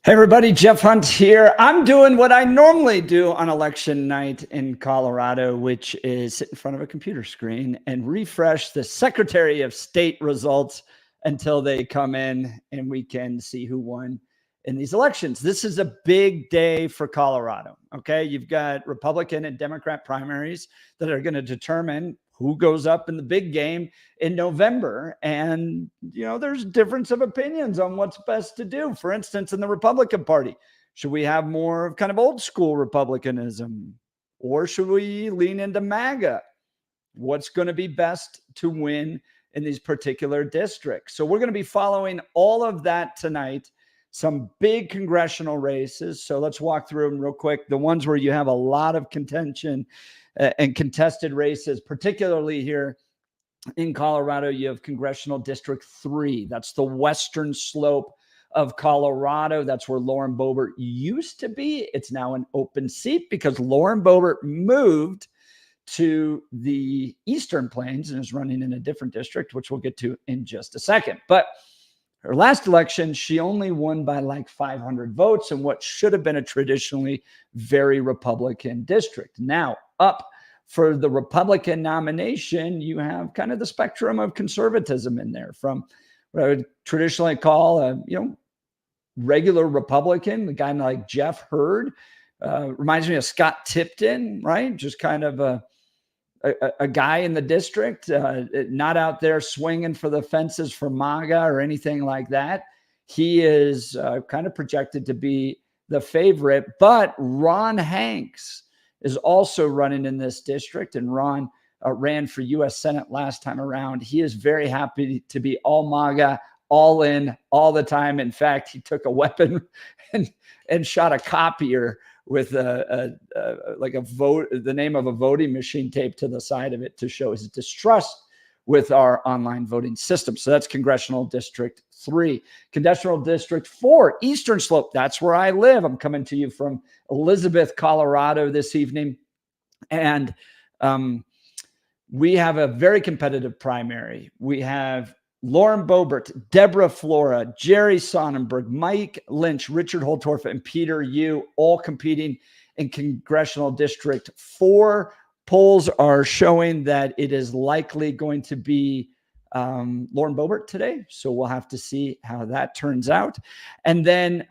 Hey everybody, Jeff Hunt here. I'm doing what I normally do on election night in Colorado, which is sit in front of a computer screen and refresh the Secretary of State results until they come in and we can see who won in these elections. This is a big day for Colorado. Okay. You've got Republican and Democrat primaries that are going to determine who goes up in the big game in November. And, there's difference of opinions on what's best to do. For instance, in the Republican Party, should we have more of kind of old school Republicanism, or should we lean into MAGA? What's going to be best to win in these particular districts? So we're going to be following all of that tonight. Some big congressional races. So let's walk through them real quick. The ones where you have a lot of contention and contested races, particularly here in Colorado. You have Congressional District 3. That's the western slope of Colorado. That's where Lauren Boebert used to be. It's now an open seat because Lauren Boebert moved to the Eastern Plains and is running in a different district, which we'll get to in just a second. But her last election, she only won by like 500 votes in what should have been a traditionally very Republican district. Now, up for the Republican nomination, you have kind of the spectrum of conservatism in there, from what I would traditionally call a, regular Republican, the guy like Jeff Hurd, reminds me of Scott Tipton, right? Just kind of a guy in the district, not out there swinging for the fences for MAGA or anything like that. He is kind of projected to be the favorite, but Ron Hanks is also running in this district, and Ron ran for U.S. Senate last time around. He is very happy to be all MAGA, all in, all the time. In fact, he took a weapon and shot a copier with the name of a voting machine taped to the side of it to show his distrust with our online voting system. So that's Congressional District 3. Congressional District 4, Eastern Slope. That's where I live. I'm coming to you from Elizabeth, Colorado this evening. And we have a very competitive primary. We have Lauren Boebert, Deborah Flora, Jerry Sonnenberg, Mike Lynch, Richard Holtorf, and Peter Yu, all competing in Congressional District 4. Polls are showing that it is likely going to be Lauren Boebert today. So we'll have to see how that turns out. And then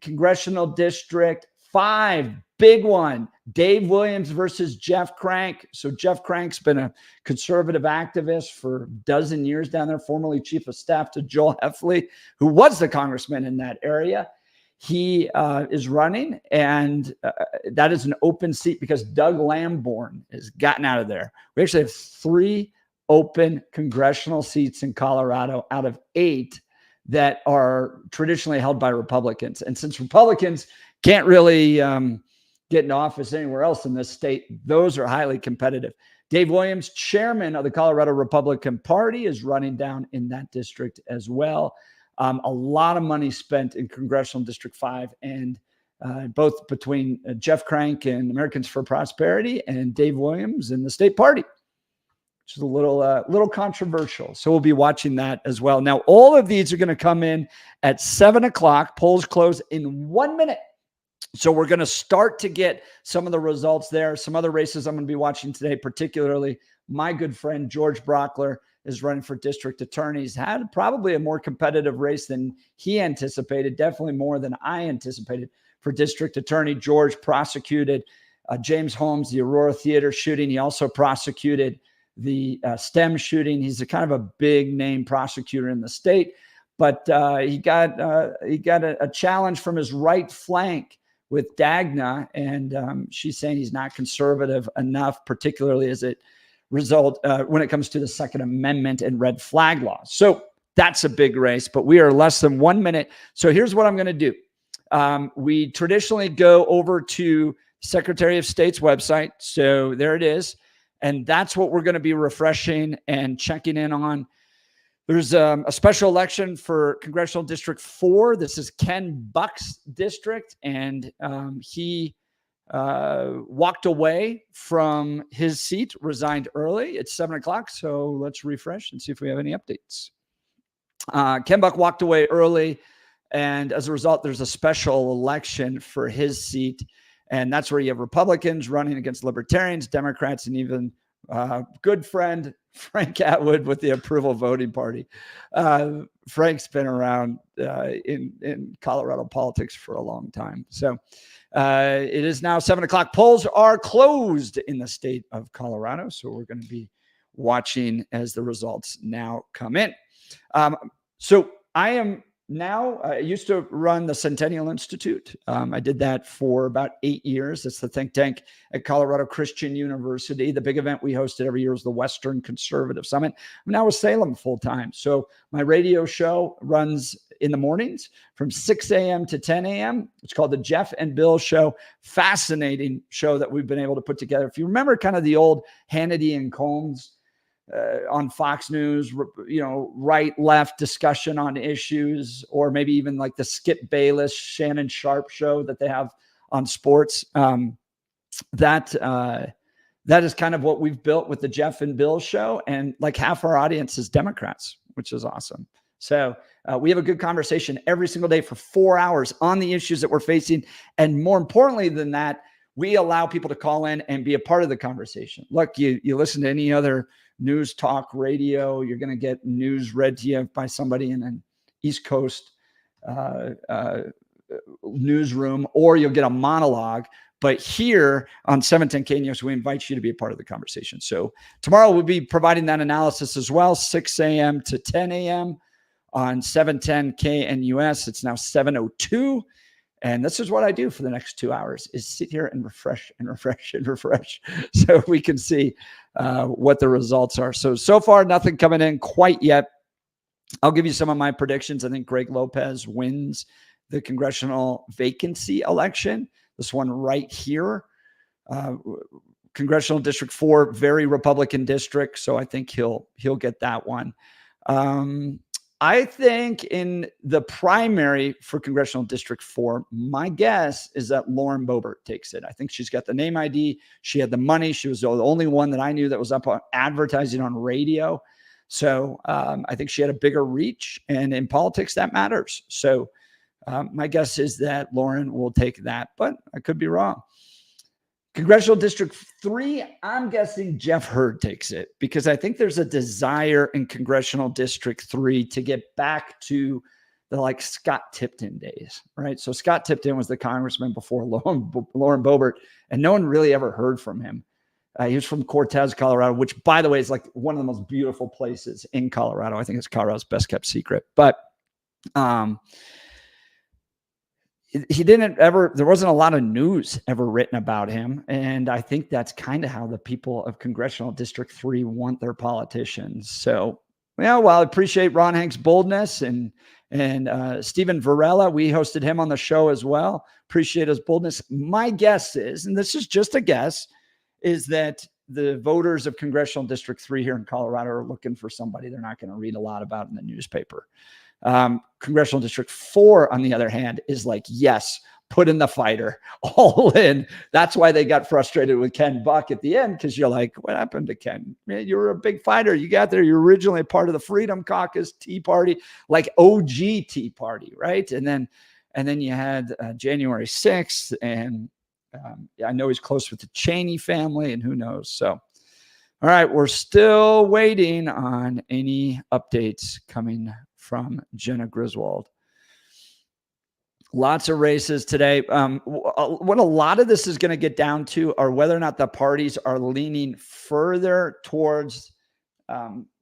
Congressional District 5, big one, Dave Williams versus Jeff Crank. So Jeff Crank's been a conservative activist for a dozen years down there, formerly chief of staff to Joel Heffley, who was the congressman in that area. He is running, and that is an open seat because Doug Lamborn has gotten out of there. We actually have 3 open congressional seats in Colorado out of 8 that are traditionally held by Republicans. And since Republicans can't really get in office anywhere else in this state, those are highly competitive. Dave Williams, chairman of the Colorado Republican Party, is running down in that district as well. A lot of money spent in Congressional District 5, and both between Jeff Crank and Americans for Prosperity and Dave Williams in the state party, which is a little controversial. So we'll be watching that as well. Now, all of these are going to come in at 7 o'clock. Polls close in 1 minute. So we're going to start to get some of the results there. Some other races I'm going to be watching today, particularly my good friend George Brockler is running for district attorney. He's had probably a more competitive race than he anticipated, definitely more than I anticipated for district attorney. George prosecuted James Holmes, the Aurora Theater shooting. He also prosecuted the STEM shooting. He's a kind of a big name prosecutor in the state, but he got a challenge from his right flank with Dagna, and she's saying he's not conservative enough, particularly as it result when it comes to the Second Amendment and red flag laws. So that's a big race, but we are less than 1 minute. So here's what I'm going to do. We traditionally go over to Secretary of State's website. So there it is. And that's what we're going to be refreshing and checking in on. There's a special election for Congressional District 4. This is Ken Buck's district, and he walked away from his seat, resigned early. It's 7 o'clock, so let's refresh and see if we have any updates. Ken Buck walked away early And as a result, there's a special election for his seat. And that's where you have Republicans running against Libertarians, Democrats, and even good friend Frank Atwood with the Approval Voting Party. Frank's been around in Colorado politics for a long time. So it is now 7 o'clock. Polls are closed in the state of Colorado. So we're going to be watching as the results now come in. So I am now, I used to run the Centennial Institute. I did that for about 8 years. It's the think tank at Colorado Christian University. The big event we hosted every year was the Western Conservative Summit. I'm now with Salem full time. So my radio show runs in the mornings from 6 a.m. to 10 a.m. It's called the Jeff and Bill Show. Fascinating show that we've been able to put together. If you remember kind of the old Hannity and Combs on Fox News, right, left discussion on issues, or maybe even like the Skip Bayless, Shannon Sharp show that they have on sports. That is kind of what we've built with the Jeff and Bill Show. And like half our audience is Democrats, which is awesome. So we have a good conversation every single day for 4 hours on the issues that we're facing. And more importantly than that, we allow people to call in and be a part of the conversation. Look, you listen to any other news talk radio, you're going to get news read to you by somebody in an East Coast newsroom, or you'll get a monologue. But here on 710 KNUS, we invite you to be a part of the conversation. So tomorrow we'll be providing that analysis as well, 6 a.m. to 10 a.m. on 710 KNUS. It's now 7:02. And this is what I do for the next 2 hours, is sit here and refresh and refresh and refresh so we can see what the results are. So far, nothing coming in quite yet. I'll give you some of my predictions. I think Greg Lopez wins the congressional vacancy election. This one right here, Congressional District 4, very Republican district. So I think he'll get that one. I think in the primary for Congressional District 4, my guess is that Lauren Boebert takes it. I think she's got the name ID. She had the money. She was the only one that I knew that was up on advertising on radio. So I think she had a bigger reach. And in politics, that matters. So my guess is that Lauren will take that, but I could be wrong. Congressional District 3, I'm guessing Jeff Hurd takes it, because I think there's a desire in Congressional District 3 to get back to the like Scott Tipton days, right? So Scott Tipton was the congressman before Lauren Boebert, and no one really ever heard from him. He was from Cortez, Colorado, which, by the way, is like one of the most beautiful places in Colorado. I think it's Colorado's best kept secret. But he didn't ever, there wasn't a lot of news ever written about him. And I think that's kind of how the people of Congressional District 3 want their politicians. So, well, I appreciate Ron Hank's boldness and Stephen Varela. We hosted him on the show as well. Appreciate his boldness. My guess is, and this is just a guess, is that the voters of Congressional District 3 here in Colorado are looking for somebody they're not going to read a lot about in the newspaper. Congressional District 4, on the other hand, is like, yes, put in the fighter, all in. That's why they got frustrated with Ken Buck at the end, because you're like, what happened to Ken? Man, you were a big fighter. You got there. You're originally a part of the Freedom Caucus, Tea Party, like OG Tea Party, right? And then you had January 6th, and I know he's close with the Cheney family, and who knows. So, all right, we're still waiting on any updates coming from Jenna Griswold. Lots of races today. What a lot of this is going to get down to are whether or not the parties are leaning further towards,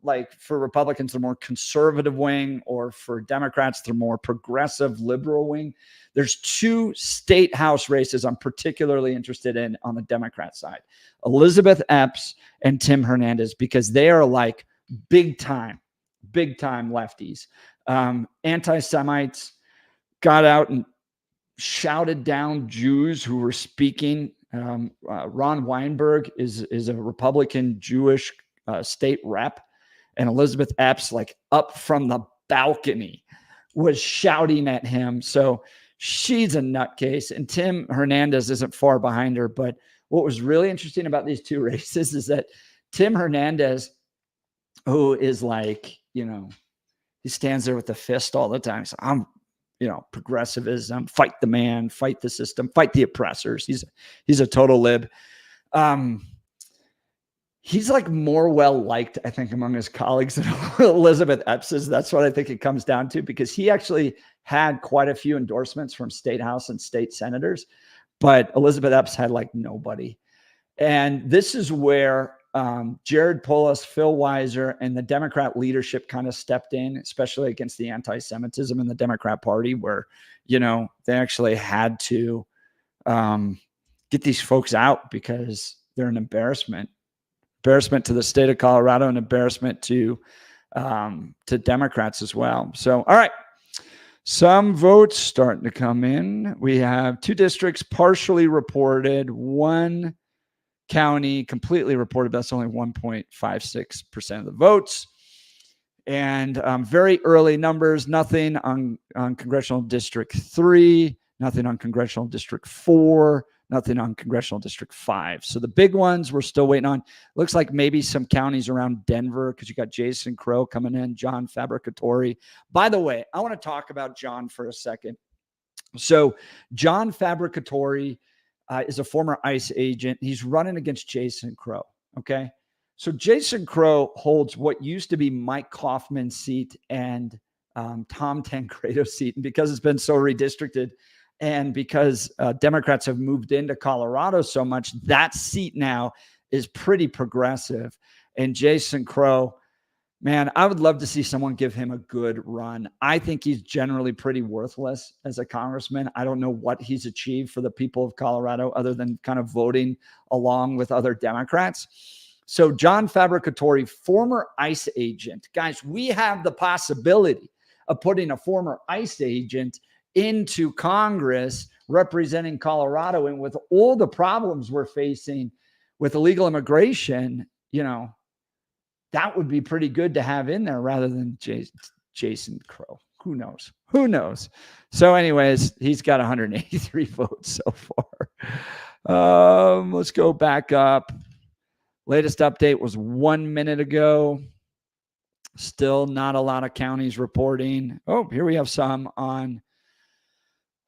like for Republicans, the more conservative wing, or for Democrats, the more progressive liberal wing. There's 2 state house races I'm particularly interested in on the Democrat side, Elizabeth Epps and Tim Hernandez, because they are like big time lefties, anti-Semites, got out and shouted down Jews who were speaking. Ron Weinberg is a Republican Jewish state rep, and Elizabeth Epps, like up from the balcony, was shouting at him. So she's a nutcase, and Tim Hernandez isn't far behind her. But what was really interesting about these 2 races is that Tim Hernandez, who is like, he stands there with the fist all the time. So progressivism, fight the man, fight the system, fight the oppressors. He's a total lib. He's like more well-liked, I think, among his colleagues than Elizabeth Epps is. That's what I think it comes down to, because he actually had quite a few endorsements from state house and state senators, but Elizabeth Epps had like nobody. And this is where Jared Polis, Phil Weiser, and the Democrat leadership kind of stepped in, especially against the anti-Semitism in the Democrat Party, where, they actually had to get these folks out because they're an embarrassment to the state of Colorado, and embarrassment to Democrats as well. So, all right, some votes starting to come in. We have 2 districts partially reported, 1 county completely reported. That's only 1.56% of the votes. And very early numbers, nothing on Congressional District 3, nothing on Congressional District 4, nothing on Congressional District 5. So the big ones we're still waiting on. Looks like maybe some counties around Denver, because you got Jason Crow coming in, John Fabricatore. By the way, I want to talk about John for a second. So John Fabricatore is a former ICE agent. He's running against Jason Crow, okay? So Jason Crow holds what used to be Mike Kaufman's seat and Tom Tancredo's seat. And because it's been so redistricted, and because Democrats have moved into Colorado so much, that seat now is pretty progressive. And Jason Crow, man, I would love to see someone give him a good run. I think he's generally pretty worthless as a congressman. I don't know what he's achieved for the people of Colorado other than kind of voting along with other Democrats. So John Fabricatore, former ICE agent. Guys, we have the possibility of putting a former ICE agent into Congress representing Colorado. And with all the problems we're facing with illegal immigration, that would be pretty good to have in there rather than Jason Crow. Who knows? So anyways, he's got 183 votes so far. Let's go back up. Latest update was 1 minute ago. Still not a lot of counties reporting. Oh, here we have some on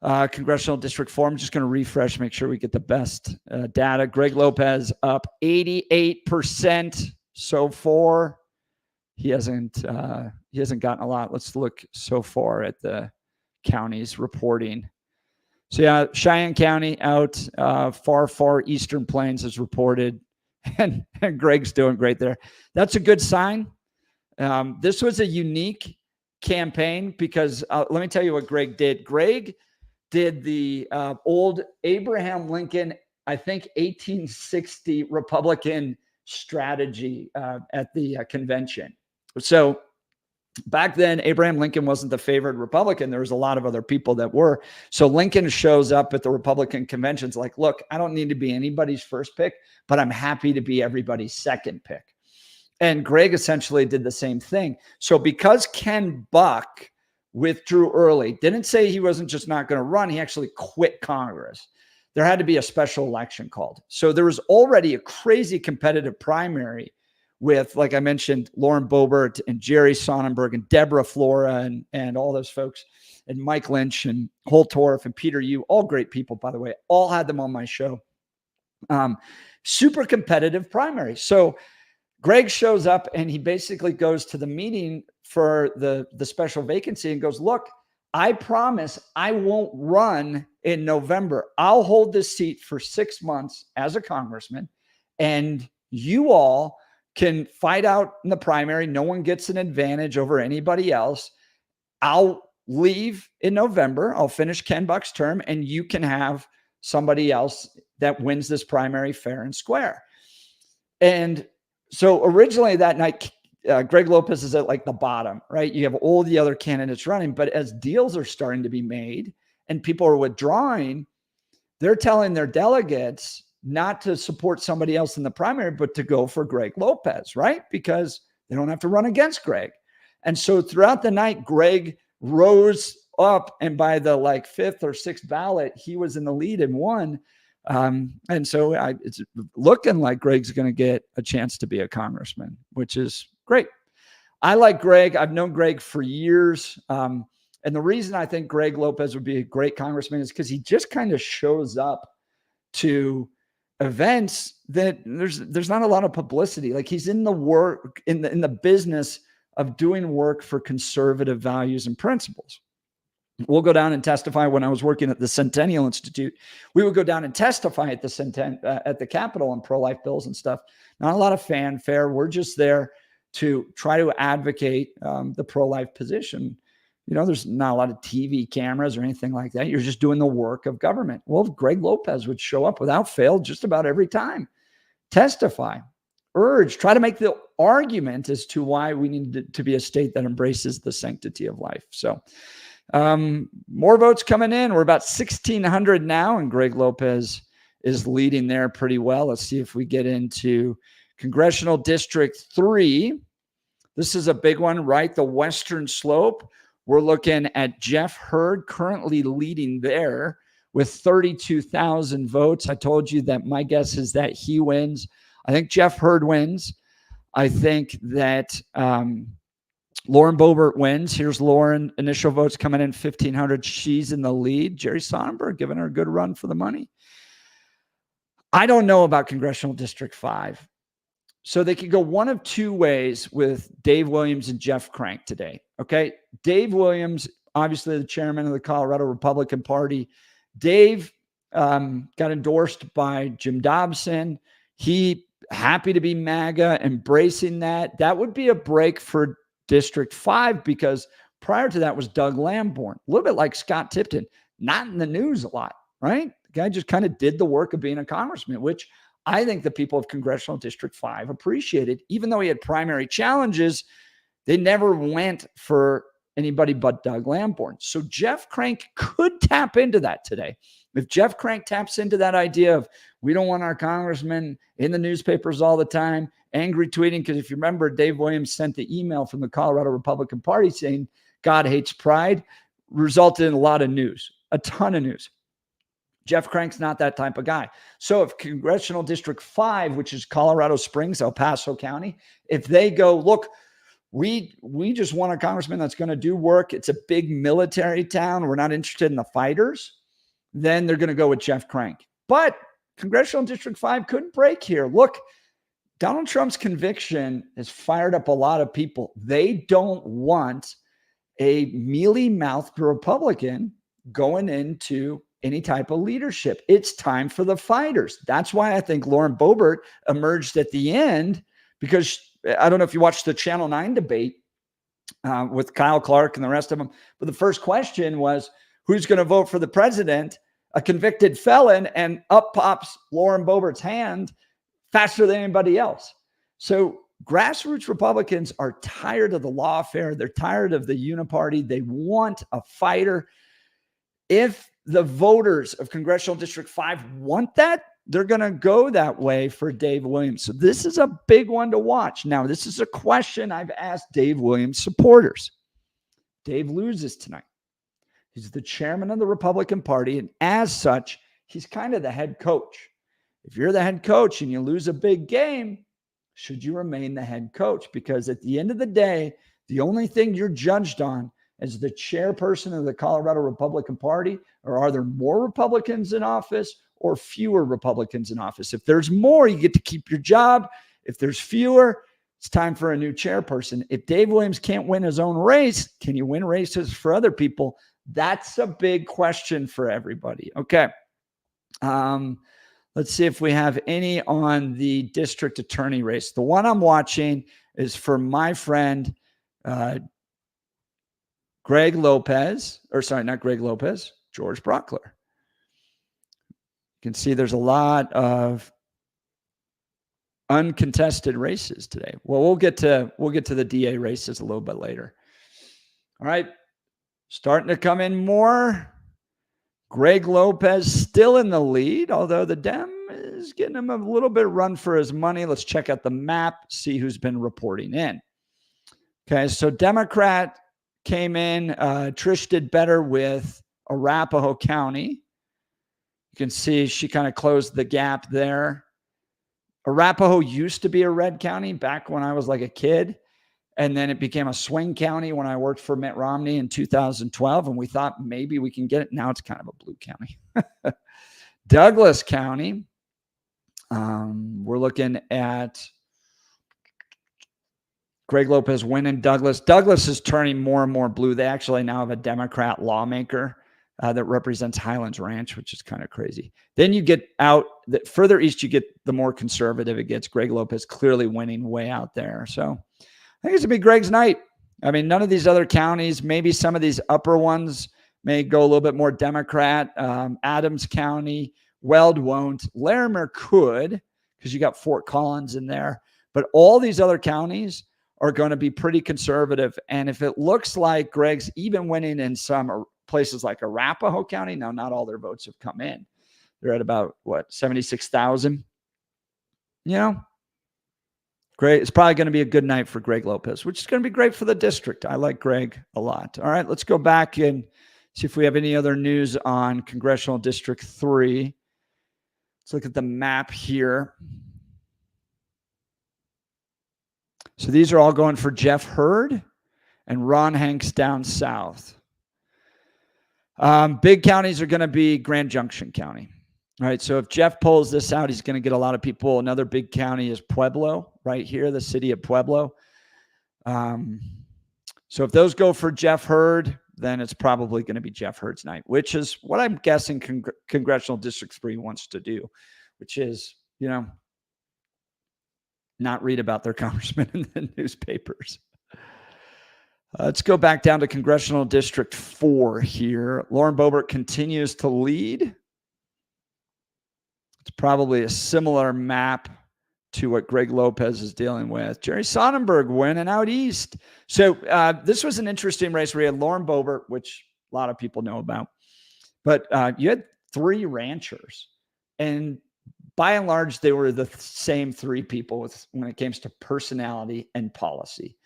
Congressional District 4. I'm just going to refresh, make sure we get the best data. Greg Lopez up 88% so far. He hasn't gotten a lot. Let's look so far at the counties reporting. So yeah, Cheyenne County out, far Eastern Plains is reported, and Greg's doing great there. That's a good sign. This was a unique campaign because let me tell you what Greg did. Greg did the old Abraham Lincoln, I think 1860 Republican strategy at the convention. So back then, Abraham Lincoln wasn't the favored Republican. There was a lot of other people that were. So Lincoln shows up at the Republican conventions like, look, I don't need to be anybody's first pick, but I'm happy to be everybody's second pick. And Greg essentially did the same thing. So because Ken Buck withdrew early, didn't say he wasn't just not going to run, he actually quit Congress. There had to be a special election called. So there was already a crazy competitive primary with, like I mentioned, Lauren Boebert and Jerry Sonnenberg and Deborah Flora and all those folks, and Mike Lynch and Holt Torf and Peter Yu, all great people, by the way, all had them on my show. Super competitive primary. So Greg shows up and he basically goes to the meeting for the special vacancy and goes, look, I promise I won't run in November. I'll hold this seat for 6 months as a congressman, and you all can fight out in the primary. No one gets an advantage over anybody else. I'll leave in November. I'll finish Ken Buck's term, and you can have somebody else that wins this primary fair and square. And so originally that night, Greg Lopez is at like the bottom, right? You have all the other candidates running, but as deals are starting to be made and people are withdrawing, they're telling their delegates not to support somebody else in the primary, but to go for Greg Lopez, right? Because they don't have to run against Greg. And so throughout the night, Greg rose up, and by the like 5th or 6th ballot, he was in the lead and won. And so it's looking like Greg's going to get a chance to be a congressman, which is great. I like Greg. I've known Greg for years. And the reason I think Greg Lopez would be a great congressman is because he just kind of shows up to events that there's not a lot of publicity. Like, he's in the work, in the business of doing work for conservative values and principles. We'll go down and testify. When I was working at the Centennial Institute, we would go down and testify at the Capitol on pro-life bills and stuff. Not a lot of fanfare. We're just there to try to advocate the pro-life position. You know, there's not a lot of TV cameras or anything like that. You're just doing the work of government. Well, Greg Lopez would show up without fail just about every time, testify, urge, try to make the argument as to why we need to be a state that embraces the sanctity of life. So more votes coming in. We're about 1,600 now, and Greg Lopez is leading there pretty well. Let's see if we get into Congressional District 3. This is a big one, right? The Western Slope. We're looking at Jeff Hurd currently leading there with 32,000 votes. I told you that my guess is that he wins. I think Jeff Hurd wins. I think that Lauren Boebert wins. Here's Lauren. Initial votes coming in 1,500. She's in the lead. Jerry Sonnenberg giving her a good run for the money. I don't know about Congressional District 5. So they could go one of two ways with Dave Williams and Jeff Crank today. Okay. Dave Williams, obviously the chairman of the Colorado Republican Party. Dave got endorsed by Jim Dobson. He happy to be MAGA, embracing that. That would be a break for District 5, because prior to that was Doug Lamborn, a little bit like Scott Tipton, not in the news a lot, right? The guy just kind of did the work of being a congressman, which I think the people of Congressional District 5 appreciated. Even though he had primary challenges, they never went for anybody but Doug Lamborn. So Jeff Crank could tap into that today. If Jeff Crank taps into that idea of, we don't want our congressmen in the newspapers all the time, angry tweeting, because if you remember, Dave Williams sent the email from the Colorado Republican Party saying God hates pride, resulted in a lot of news, a ton of news. Jeff Crank's not that type of guy. So if Congressional District 5, which is Colorado Springs, El Paso County, if they go, look, we just want a congressman that's going to do work. It's a big military town. We're not interested in the fighters. Then they're going to go with Jeff Crank. But Congressional District 5 could break here. Look, Donald Trump's conviction has fired up a lot of people. They don't want a mealy-mouthed Republican going into any type of leadership. It's time for the fighters. That's why I think Lauren Boebert emerged at the end, because I don't know if you watched the Channel 9 debate with Kyle Clark and the rest of them, but the first question was, who's going to vote for the president? A convicted felon, and up pops Lauren Boebert's hand faster than anybody else. So grassroots Republicans are tired of the lawfare. They're tired of the uniparty. They want a fighter. If the voters of Congressional District 5 want that, they're going to go that way for Dave Williams. So this is a big one to watch. Now, this is a question I've asked Dave Williams supporters. Dave loses tonight. He's the chairman of the Republican Party, and as such, he's kind of the head coach. If you're the head coach and you lose a big game, should you remain the head coach? Because at the end of the day, the only thing you're judged on as the chairperson of the Colorado Republican Party, or are there more Republicans in office or fewer Republicans in office? If there's more, you get to keep your job. If there's fewer, it's time for a new chairperson. If Dave Williams can't win his own race, can you win races for other people? That's a big question for everybody. Okay. Let's see if we have any on the district attorney race. The one I'm watching is for my friend, Greg Lopez, or sorry, not Greg Lopez, George Brockler. You can see there's a lot of uncontested races today. Well, we'll get to the DA races a little bit later. All right. Starting to come in more. Greg Lopez still in the lead, although the Dem is getting him a little bit run for his money. Let's check out the map, see who's been reporting in. Okay, so Democrat came in. Trish did better with Arapahoe County. You can see she kind of closed the gap there. Arapahoe used to be a red county back when I was like a kid. And then it became a swing county when I worked for Mitt Romney in 2012. And we thought maybe we can get it. Now it's kind of a blue county. Douglas County. We're looking at Greg Lopez winning Douglas. Douglas is turning more and more blue. They actually now have a Democrat lawmaker that represents Highlands Ranch, which is kind of crazy. Then you get out, the further east you get, the more conservative it gets. Greg Lopez clearly winning way out there. So I think it's going to be Greg's night. I mean, none of these other counties, maybe some of these upper ones may go a little bit more Democrat. Adams County, Weld won't. Larimer could, because you got Fort Collins in there. But all these other counties are going to be pretty conservative. And if it looks like Greg's even winning in some places like Arapahoe County, now not all their votes have come in. They're at about, 76,000? You know, great. It's probably going to be a good night for Greg Lopez, which is going to be great for the district. I like Greg a lot. All right, let's go back and see if we have any other news on Congressional District 3. Let's look at the map here. So these are all going for Jeff Hurd and Ron Hanks down south. Big counties are going to be Grand Junction County. All right, so if Jeff pulls this out, he's going to get a lot of people. Another big county is Pueblo, right here, the city of Pueblo. So if those go for Jeff Hurd, then it's probably going to be Jeff Hurd's night, which is what I'm guessing Congressional District 3 wants to do, which is, not read about their congressman in the newspapers. Let's go back down to Congressional District 4 here. Lauren Boebert continues to lead. It's probably a similar map to what Greg Lopez is dealing with. Jerry Sonnenberg winning out east. So this was an interesting race where you had Lauren Boebert, which a lot of people know about. But you had 3 ranchers. And by and large, they were the same 3 people when it came to personality and policy.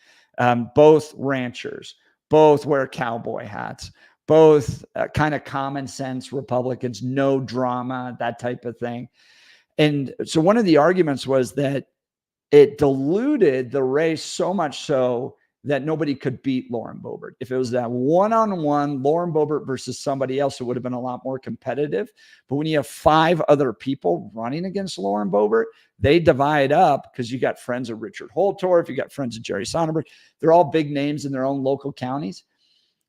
Both ranchers, both wear cowboy hats, both kind of common sense Republicans, no drama, that type of thing. And so one of the arguments was that it diluted the race so much so that nobody could beat Lauren Boebert. If it was that one-on-one Lauren Boebert versus somebody else, it would have been a lot more competitive. But when you have 5 other people running against Lauren Boebert, they divide up because you got friends of Richard Holtorf, you got friends of Jerry Sonnenberg. They're all big names in their own local counties.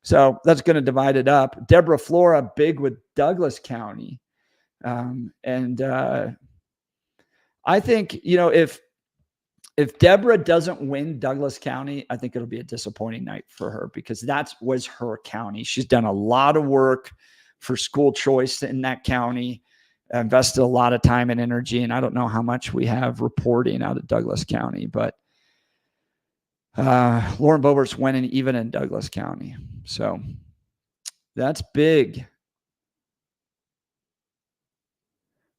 So that's going to divide it up. Deborah Flora, big with Douglas County. I think, if Deborah doesn't win Douglas County, I think it'll be a disappointing night for her because that was her county. She's done a lot of work for school choice in that county, invested a lot of time and energy, and I don't know how much we have reporting out of Douglas County, but Lauren Boebert's winning even in Douglas County. So that's big.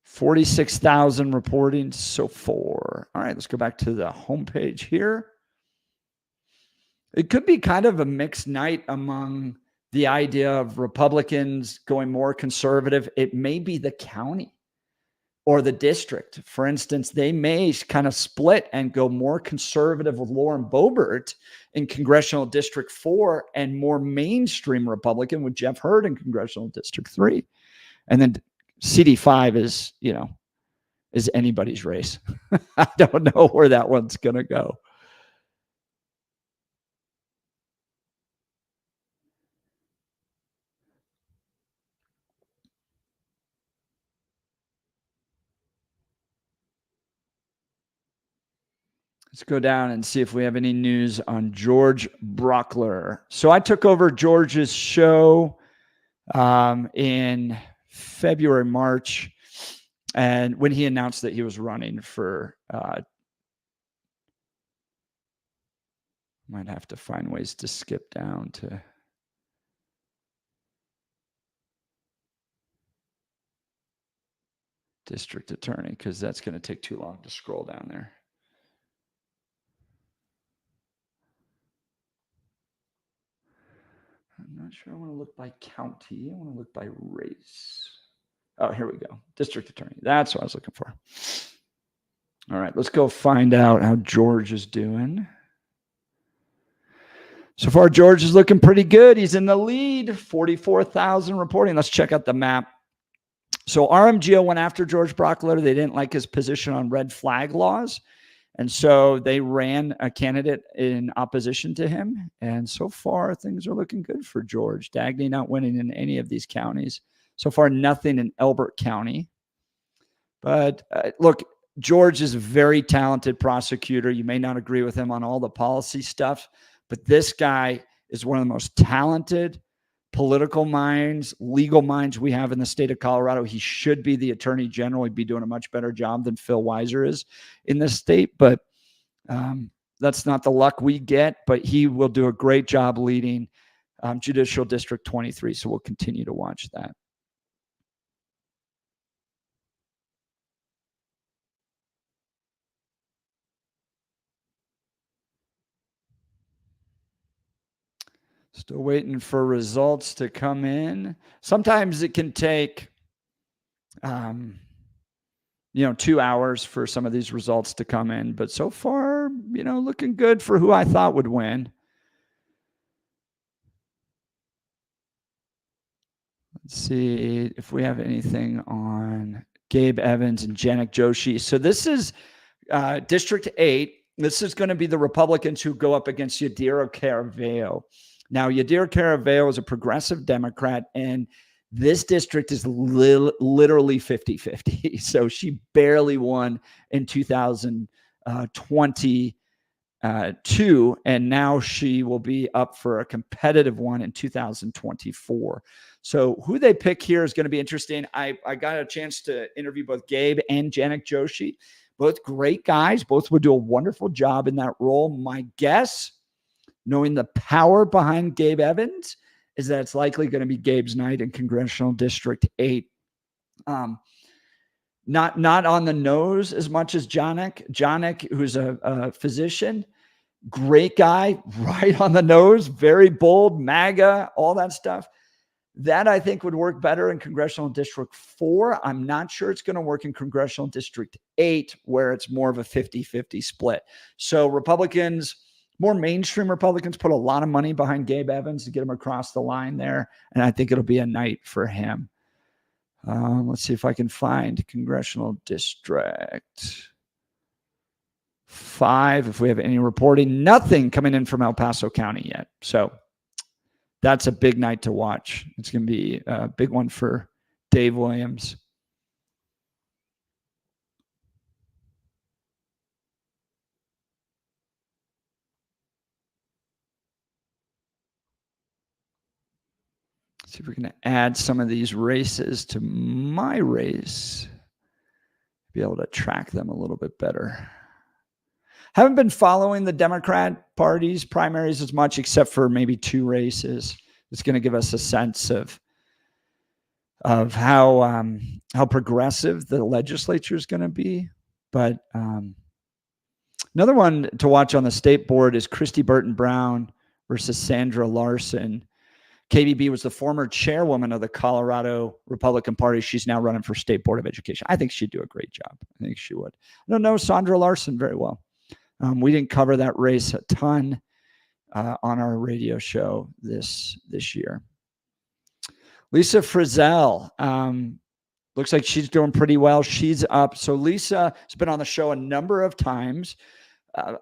46,000 reporting so far. All right, let's go back to the homepage here. It could be kind of a mixed night among the idea of Republicans going more conservative. It may be the county or the district. For instance, they may kind of split and go more conservative with Lauren Boebert in Congressional District 4 and more mainstream Republican with Jeff Hurd in Congressional District 3. And then CD5 is anybody's race. I don't know where that one's going to go. Let's go down and see if we have any news on George Brauchler. So I took over George's show in February, March, and when he announced that he was running for might have to find ways to skip down to district attorney because that's going to take too long to scroll down there. I'm not sure I want to look by county. I want to look by race. Oh, here we go. District attorney. That's what I was looking for. All right, let's go find out how George is doing. So far, George is looking pretty good. He's in the lead, 44,000 reporting. Let's check out the map. So RMGO went after George Brauchler. They didn't like his position on red flag laws. And so they ran a candidate in opposition to him. And so far, things are looking good for George. Dagny not winning in any of these counties. So far, nothing in Elbert County. But look, George is a very talented prosecutor. You may not agree with him on all the policy stuff, but this guy is one of the most talented political minds, legal minds we have in the state of Colorado. He should be the attorney general. He'd be doing a much better job than Phil Weiser is in this state, but that's not the luck we get, but he will do a great job leading Judicial District 23. So we'll continue to watch that. Still waiting for results to come in. Sometimes it can take, 2 hours for some of these results to come in. But so far, looking good for who I thought would win. Let's see if we have anything on Gabe Evans and Janek Joshi. So this is District 8. This is going to be the Republicans who go up against Yadira Caraveo. Now, Yadira Caraveo is a progressive Democrat, and this district is literally 50-50. So she barely won in 2022, and now she will be up for a competitive one in 2024. So who they pick here is going to be interesting. I got a chance to interview both Gabe and Janek Joshi. Both great guys. Both would do a wonderful job in that role. My guess, knowing the power behind Gabe Evans, is that it's likely going to be Gabe's night in Congressional District 8. Not on the nose as much as Janek. Janek, who's a physician, great guy, right on the nose, very bold, MAGA, all that stuff. That I think would work better in Congressional District 4. I'm not sure it's going to work in Congressional District 8, where it's more of a 50-50 split. So Republicans, more mainstream Republicans, put a lot of money behind Gabe Evans to get him across the line there. And I think it'll be a night for him. Let's see if I can find Congressional District 5. If we have any reporting, nothing coming in from El Paso County yet. So that's a big night to watch. It's going to be a big one for Dave Williams. Let's see if we're going to add some of these races to my race. Be able to track them a little bit better. Haven't been following the Democrat Party's primaries as much, except for maybe 2 races. It's going to give us a sense of how progressive the legislature is going to be. But another one to watch on the state board is Christy Burton Brown versus Sandra Larson. KBB was the former chairwoman of the Colorado Republican Party. She's now running for State Board of Education. I think she'd do a great job. I think she would. I don't know Sandra Larson very well. We didn't cover that race a ton on our radio show this year. Lisa Frizzell, looks like she's doing pretty well. She's up. So Lisa has been on the show a number of times.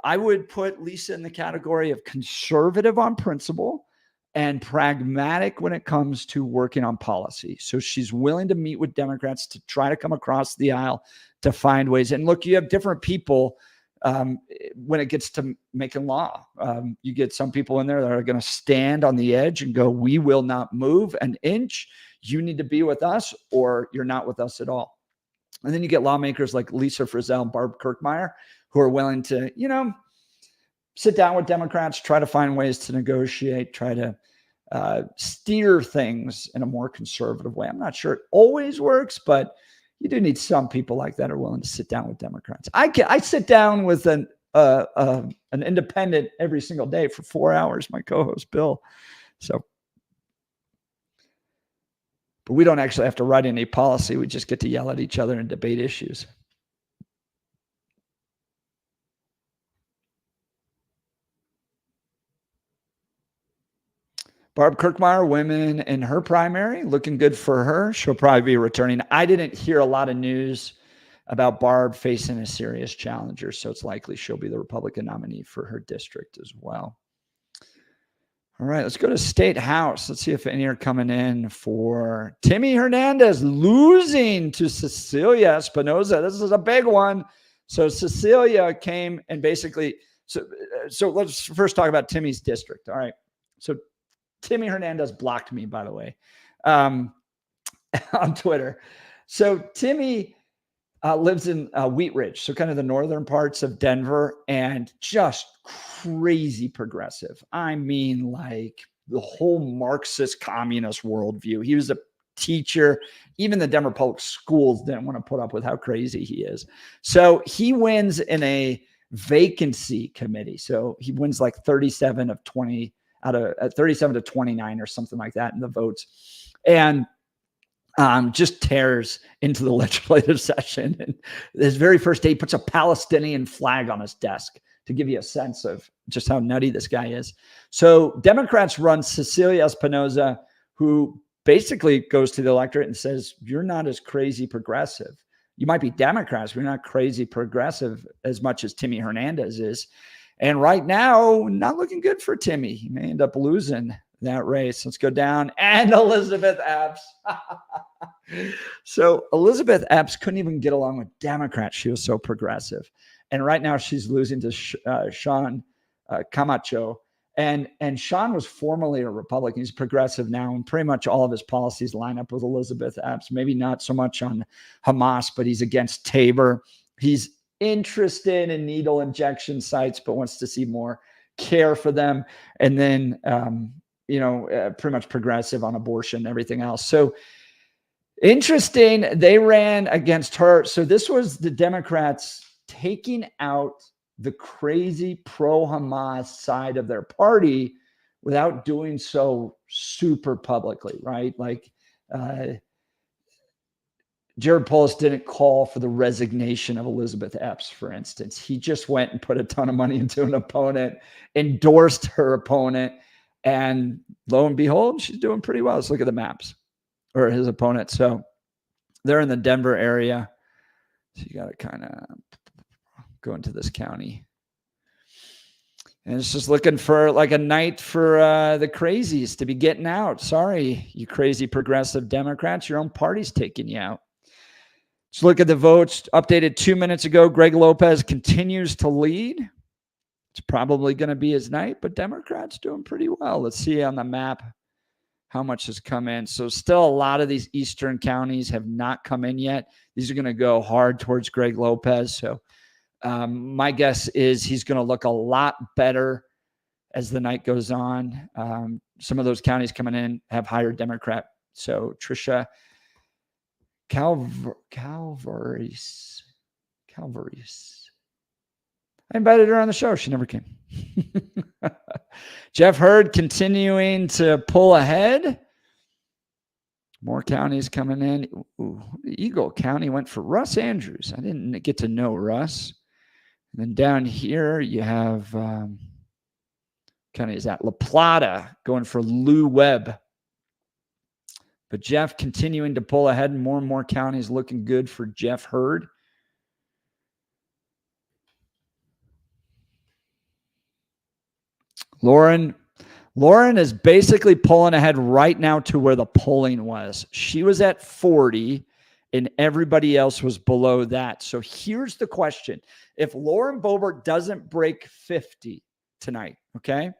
I would put Lisa in the category of conservative on principle and pragmatic when it comes to working on policy. So she's willing to meet with Democrats to try to come across the aisle to find ways. And look, you have different people when it gets to making law. You get some people in there that are going to stand on the edge and go, we will not move an inch. You need to be with us or you're not with us at all. And then you get lawmakers like Lisa Frizzell and Barb Kirkmeyer who are willing to, sit down with Democrats, try to find ways to negotiate, try to steer things in a more conservative way. I'm not sure it always works, but you do need some people like that are willing to sit down with Democrats. I sit down with an independent every single day for 4 hours, my co-host Bill. So, but we don't actually have to write any policy. We just get to yell at each other and debate issues. Barb Kirkmeyer, women in her primary, looking good for her. She'll probably be returning. I didn't hear a lot of news about Barb facing a serious challenger, so it's likely she'll be the Republican nominee for her district as well. All right, let's go to State House. Let's see if any are coming in for Timmy Hernandez losing to Cecilia Espinoza. This is a big one. So Cecilia came and basically, so let's first talk about Timmy's district. All right, so Timmy Hernandez blocked me, by the way, on Twitter. So Timmy lives in Wheat Ridge, so kind of the northern parts of Denver, and just crazy progressive. I mean, like the whole Marxist communist worldview. He was a teacher. Even the Denver public schools didn't want to put up with how crazy he is. So he wins in a vacancy committee. So he wins like 37 of 20 out of 37 to 29 or something like that in the votes. And just tears into the legislative session. And his very first day, he puts a Palestinian flag on his desk to give you a sense of just how nutty this guy is. So Democrats run Cecilia Espinoza, who basically goes to the electorate and says, you're not as crazy progressive. You might be Democrats, but you're not crazy progressive as much as Timmy Hernandez is. And right now, not looking good for Timmy. He may end up losing that race. Let's go down. And Elizabeth Epps. So Elizabeth Epps couldn't even get along with Democrats. She was so progressive. And right now she's losing to Sean Camacho. And Sean was formerly a Republican. He's progressive now, and pretty much all of his policies line up with Elizabeth Epps. Maybe not so much on Hamas, but he's against Tabor. He's interested in needle injection sites, but wants to see more care for them. And then, pretty much progressive on abortion and everything else. So interesting. They ran against her. So this was the Democrats taking out the crazy pro-Hamas side of their party without doing so super publicly, right? Like Jared Polis didn't call for the resignation of Elizabeth Epps, for instance. He just went and put a ton of money into an opponent, endorsed her opponent, and lo and behold, she's doing pretty well. Let's look at the maps, or his opponent. So they're in the Denver area. So you got to kind of go into this county. And it's just looking for like a night for the crazies to be getting out. Sorry, you crazy progressive Democrats, your own party's taking you out. Let's look at the votes. Updated 2 minutes ago. Greg Lopez continues to lead. It's probably going to be his night, but Democrats doing pretty well. Let's see on the map how much has come in. So still a lot of these eastern counties have not come in yet. These are going to go hard towards Greg Lopez. So my guess is he's going to look a lot better as the night goes on. Some of those counties coming in have higher Democrat. So Tricia Calvaris. I invited her on the show. She never came. Jeff Hurd continuing to pull ahead. More counties coming in. Ooh, Eagle County went for Russ Andrews. I didn't get to know Russ. And then down here, you have county is at La Plata going for Lou Webb. But Jeff continuing to pull ahead, and more counties looking good for Jeff Hurd. Lauren is basically pulling ahead right now to where the polling was. She was at 40, and everybody else was below that. So here's the question. If Lauren Boebert doesn't break 50 tonight, okay,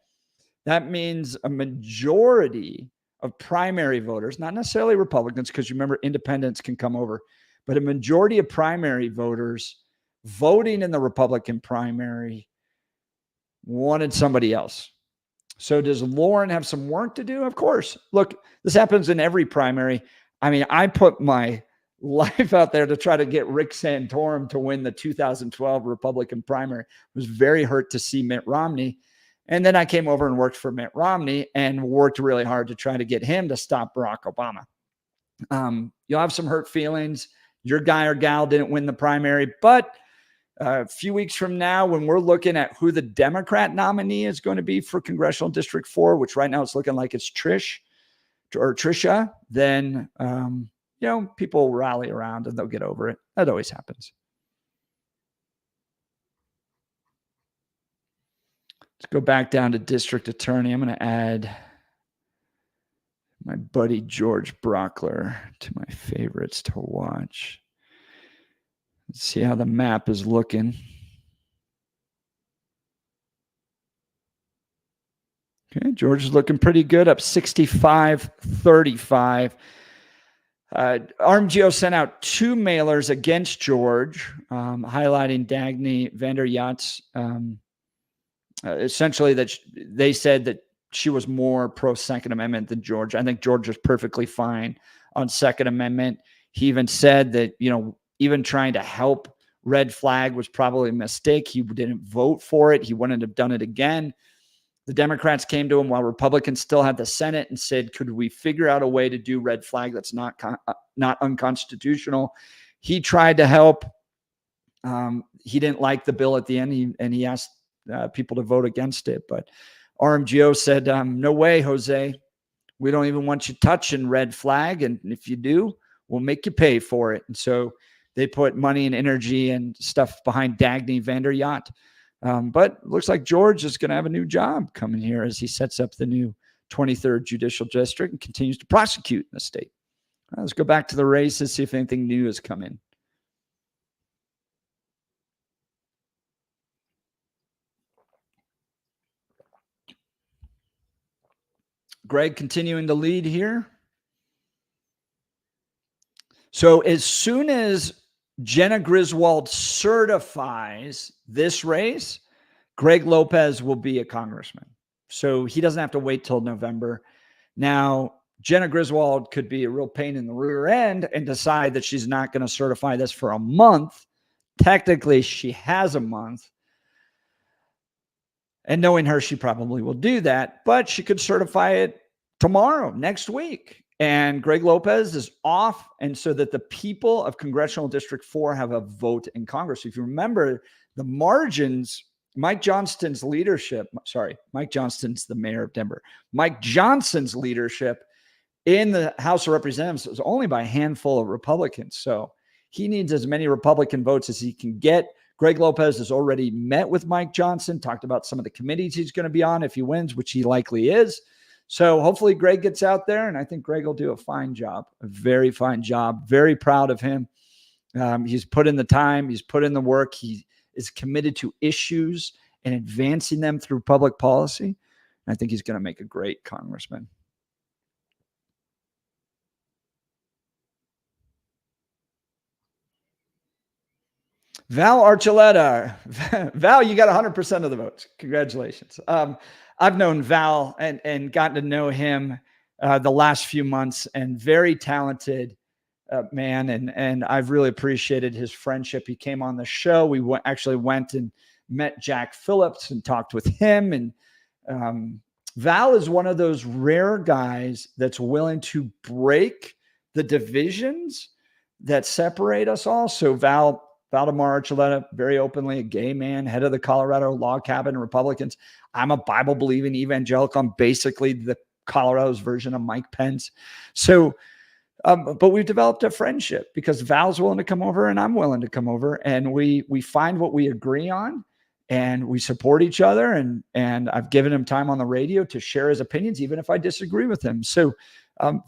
that means a majority of primary voters, not necessarily Republicans, because you remember independents can come over, but a majority of primary voters voting in the Republican primary wanted somebody else. So does Lauren have some work to do? Of course. Look, this happens in every primary. I mean, I put my life out there to try to get Rick Santorum to win the 2012 Republican primary. I was very hurt to see Mitt Romney. And then I came over and worked for Mitt Romney and worked really hard to try to get him to stop Barack Obama. You'll have some hurt feelings. Your guy or gal didn't win the primary, but A few weeks from now, when we're looking at who the Democrat nominee is going to be for Congressional District 4, which right now it's looking like it's Trisha, then, people will rally around and they'll get over it. That always happens. Let's go back down to district attorney. I'm going to add my buddy George Brockler to my favorites to watch. Let's see how the map is looking. Okay, George is looking pretty good, up 65-35. RMGO sent out 2 mailers against George, highlighting Dagny Vander Yacht's, essentially that they said that she was more pro-Second Amendment than George. I think George was perfectly fine on Second Amendment. He even said that, even trying to help red flag was probably a mistake. He didn't vote for it. He wouldn't have done it again. The Democrats came to him while Republicans still had the Senate and said, could we figure out a way to do red flag that's not unconstitutional? He tried to help. He didn't like the bill at the end, and he asked people to vote against it. But RMGO said, no way, Jose. We don't even want you touching red flag. And if you do, we'll make you pay for it. And so they put money and energy and stuff behind Dagny Vander Yacht. But it looks like George is going to have a new job coming here as he sets up the new 23rd Judicial District and continues to prosecute in the state. Let's go back to the races, see if anything new has come in. Greg continuing to lead here. So as soon as Jenna Griswold certifies this race, Greg Lopez will be a congressman. So he doesn't have to wait till November. Now, Jenna Griswold could be a real pain in the rear end and decide that she's not going to certify this for a month. Technically, she has a month. And knowing her, she probably will do that. But she could certify it tomorrow, next week. And Greg Lopez is off. And so that the people of Congressional District 4 have a vote in Congress. If you remember the margins, Mike Johnston's leadership, Mike Johnston's the mayor of Denver. Mike Johnson's leadership in the House of Representatives was only by a handful of Republicans. So he needs as many Republican votes as he can get. Greg Lopez has already met with Mike Johnson, talked about some of the committees he's going to be on if he wins, which he likely is. So hopefully Greg gets out there, and I think Greg will do a fine job, a very fine job. Very proud of him. He's put in the time. He's put in the work. He is committed to issues and advancing them through public policy. And I think he's going to make a great congressman. Val Archuleta. Val, you got 100% of the votes. Congratulations. I've known Val and gotten to know him the last few months, and very talented man. And I've really appreciated his friendship. He came on the show. We actually went and met Jack Phillips and talked with him. And Val is one of those rare guys that's willing to break the divisions that separate us all. So Valdemar Archuleta, very openly a gay man, head of the Colorado Log Cabin Republicans. I'm a Bible-believing evangelical. I'm basically the Colorado's version of Mike Pence. So, but we've developed a friendship because Val's willing to come over and I'm willing to come over, and we find what we agree on, and we support each other. And I've given him time on the radio to share his opinions, even if I disagree with him. So,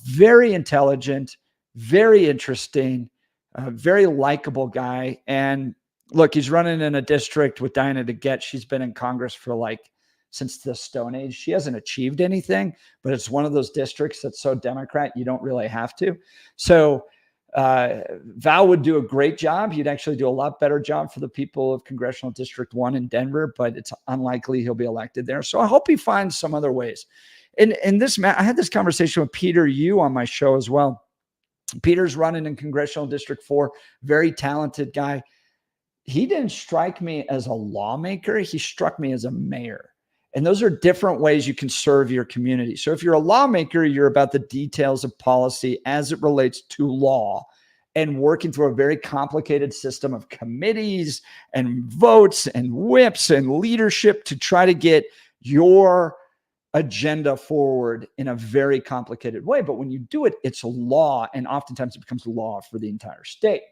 very intelligent, very interesting. A very likable guy. And look, he's running in a district with Diana DeGette. She's been in Congress for since the Stone Age. She hasn't achieved anything, but it's one of those districts that's so Democrat, you don't really have to. So Val would do a great job. He'd actually do a lot better job for the people of Congressional District 1 in Denver, but it's unlikely he'll be elected there. So I hope he finds some other ways. And this, I had this conversation with Peter Yu on my show as well. Peter's running in Congressional District 4, very talented guy. He didn't strike me as a lawmaker. He struck me as a mayor. And those are different ways you can serve your community. So if you're a lawmaker, you're about the details of policy as it relates to law. and working through a very complicated system of committees and votes and whips and leadership to try to get your agenda forward in a very complicated way. But when you do it, it's a law, and oftentimes it becomes law for the entire state.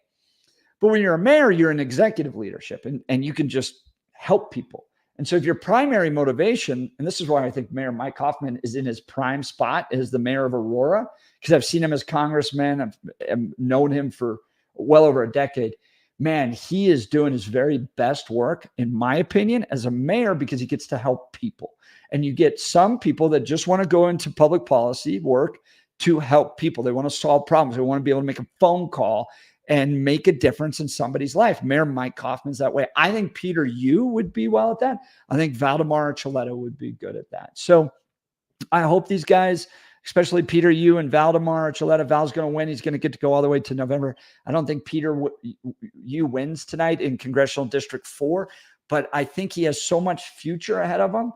But when you're a mayor, you're in executive leadership, and you can just help people. And so if your primary motivation, and this is why I think Mayor Mike Hoffman is in his prime spot as the mayor of Aurora, because I've seen him as congressman, I've known him for well over a decade. Man, he is doing his very best work, in my opinion, as a mayor, because he gets to help people. And you get some people that just want to go into public policy work to help people. They want to solve problems. They want to be able to make a phone call and make a difference in somebody's life. Mayor Mike Hoffman's that way. I think Peter Yu would be well at that. I think Valdemar Archuleta would be good at that. So I hope these guys, especially Peter Yu and Valdemar Archuleta, Val's going to win. He's going to get to go all the way to November. I don't think Peter Yu wins tonight in Congressional District 4, but I think he has so much future ahead of him.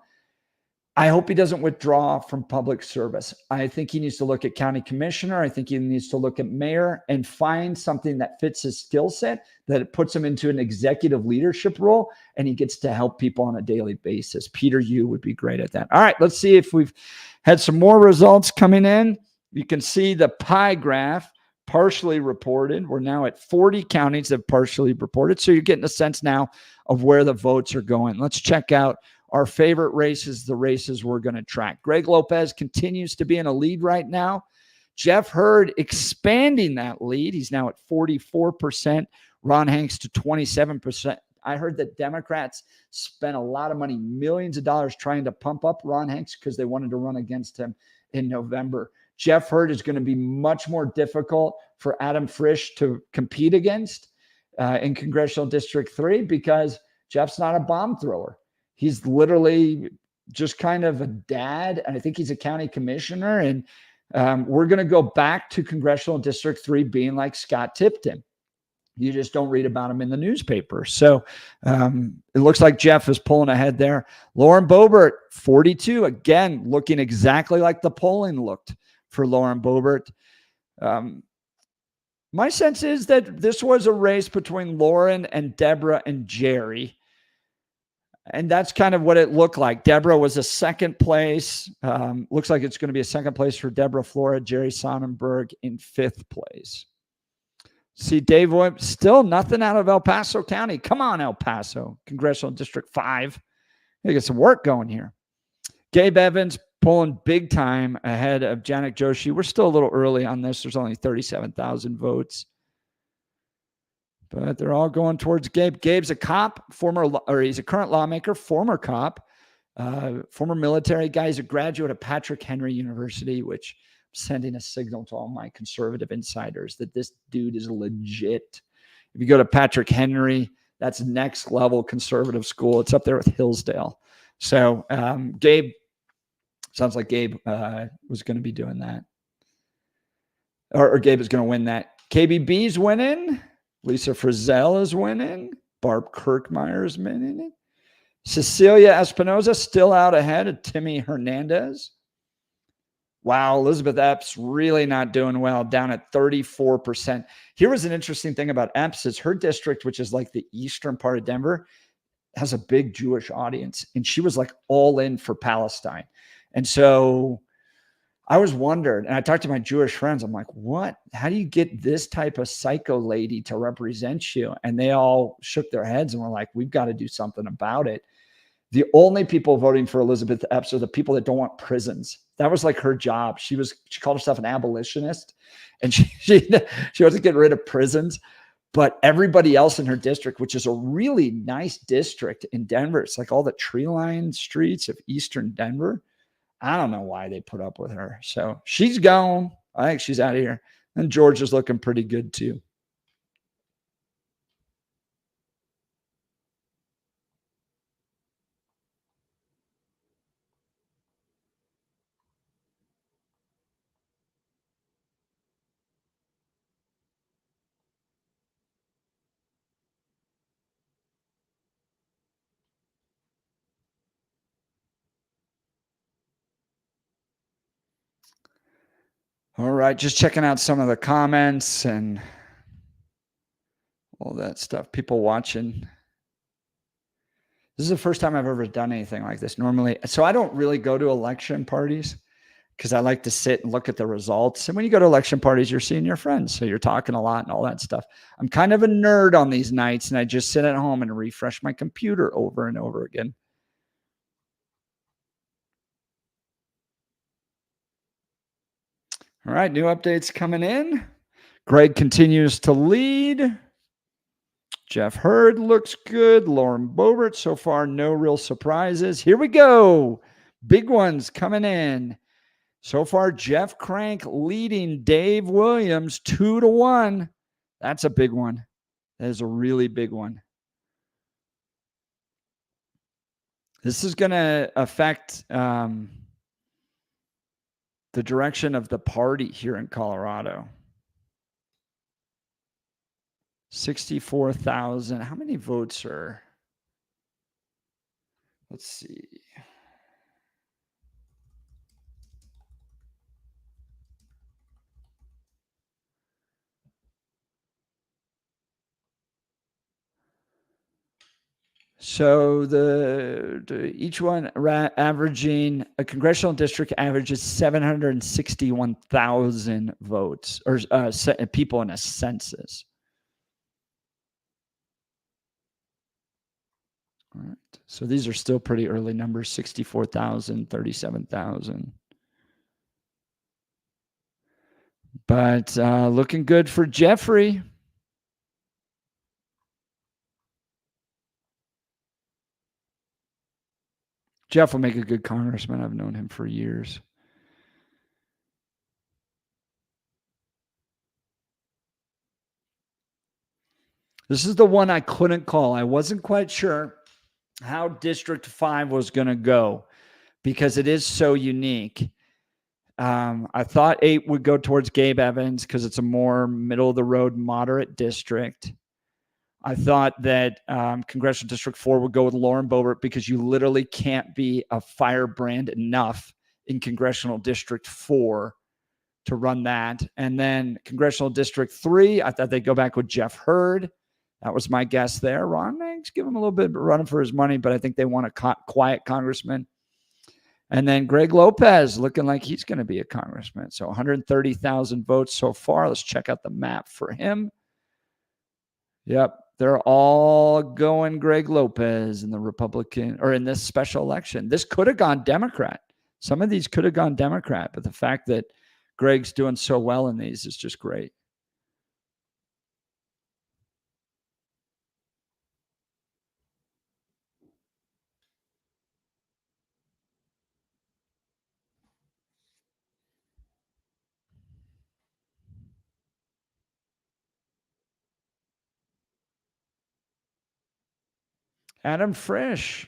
I hope he doesn't withdraw from public service. I think he needs to look at county commissioner. I think he needs to look at mayor and find something that fits his skill set, that it puts him into an executive leadership role, and he gets to help people on a daily basis. Peter Yu would be great at that. All right, let's see if we've had some more results coming in. You can see the pie graph partially reported. We're now at 40 counties that have partially reported. So you're getting a sense now of where the votes are going. Let's check out our favorite races, the races we're going to track. Greg Lopez continues to be in a lead right now. Jeff Hurd expanding that lead. He's now at 44%. Ron Hanks to 27%. I heard that Democrats spent a lot of money, millions of dollars, trying to pump up Ron Hanks because they wanted to run against him in November. Jeff Hurd is going to be much more difficult for Adam Frisch to compete against in Congressional District 3 because Jeff's not a bomb thrower. He's literally just kind of a dad, and I think he's a county commissioner. And we're going to go back to Congressional District 3 being like Scott Tipton. You just don't read about him in the newspaper. So it looks like Jeff is pulling ahead there. Lauren Boebert, 42, again, looking exactly like the polling looked for Lauren Boebert. My sense is that this was a race between Lauren and Deborah and Jerry. And that's kind of what it looked like. Deborah was a second place. Looks like it's going to be a second place for Deborah Flora, Jerry Sonnenberg in fifth place. See, Dave Williams, still nothing out of El Paso County. Come on, El Paso, Congressional District 5. You get some work going here. Gabe Evans pulling big time ahead of Janet Joshi. We're still a little early on this. There's only 37,000 votes. But they're all going towards Gabe. Gabe's a cop, he's a current lawmaker, former cop, former military guy. He's a graduate of Patrick Henry University, which I'm sending a signal to all my conservative insiders that this dude is legit. If you go to Patrick Henry, that's next level conservative school. It's up there with Hillsdale. So Gabe, sounds like Gabe was going to be doing that. Or Gabe is going to win that. KBB's winning. Lisa Frizzell is winning. Barb Kirkmeyer is winning. Cecilia Espinoza still out ahead of Timmy Hernandez. Wow, Elizabeth Epps really not doing well, down at 34%. Here was an interesting thing about Epps is her district, which is like the eastern part of Denver, has a big Jewish audience. And she was like all in for Palestine. And so I was wondering, and I talked to my Jewish friends. I'm like, what? How do you get this type of psycho lady to represent you? And they all shook their heads and were like, we've got to do something about it. The only people voting for Elizabeth Epps are the people that don't want prisons. That was like her job. She called herself an abolitionist, and she wasn't getting rid of prisons. But everybody else in her district, which is a really nice district in Denver, it's like all the tree-lined streets of eastern Denver. I don't know why they put up with her. So she's gone. I think she's out of here. And George is looking pretty good too. All right, just checking out some of the comments, and all that stuff. People watching. This is the first time I've ever done anything like this. Normally, so I don't really go to election parties because I like to sit and look at the results. And when you go to election parties, you're seeing your friends. So you're talking a lot and all that stuff. I'm kind of a nerd on these nights, and I just sit at home and refresh my computer over and over again. All right, new updates coming in. Greg continues to lead. Jeff Hurd looks good. Lauren Boebert, so far, no real surprises. Here we go. Big ones coming in. So far, Jeff Crank leading Dave Williams 2-1. That's a big one. That is a really big one. This is going to affect the direction of the party here in Colorado. 64,000. How many votes are? Let's see. So each one averaging, a congressional district averages 761,000 votes or people in a census. All right. So these are still pretty early numbers, 64,000, 37,000. But looking good for Jeffrey. Jeff will make a good congressman. I've known him for years. This is the one I couldn't call. I wasn't quite sure how District 5 was going to go because it is so unique. I thought 8 would go towards Gabe Evans because it's a more middle-of-the-road, moderate district. I thought that Congressional District 4 would go with Lauren Boebert because you literally can't be a firebrand enough in Congressional District 4 to run that. And then Congressional District 3, I thought they'd go back with Jeff Hurd. That was my guess there. Ron Hanks, give him a little bit of running for his money, but I think they want a quiet congressman. And then Greg Lopez looking like he's going to be a congressman. So 130,000 votes so far. Let's check out the map for him. Yep. They're all going Greg Lopez in the Republican or in this special election. This could have gone Democrat. Some of these could have gone Democrat, but the fact that Greg's doing so well in these is just great. Adam Frisch,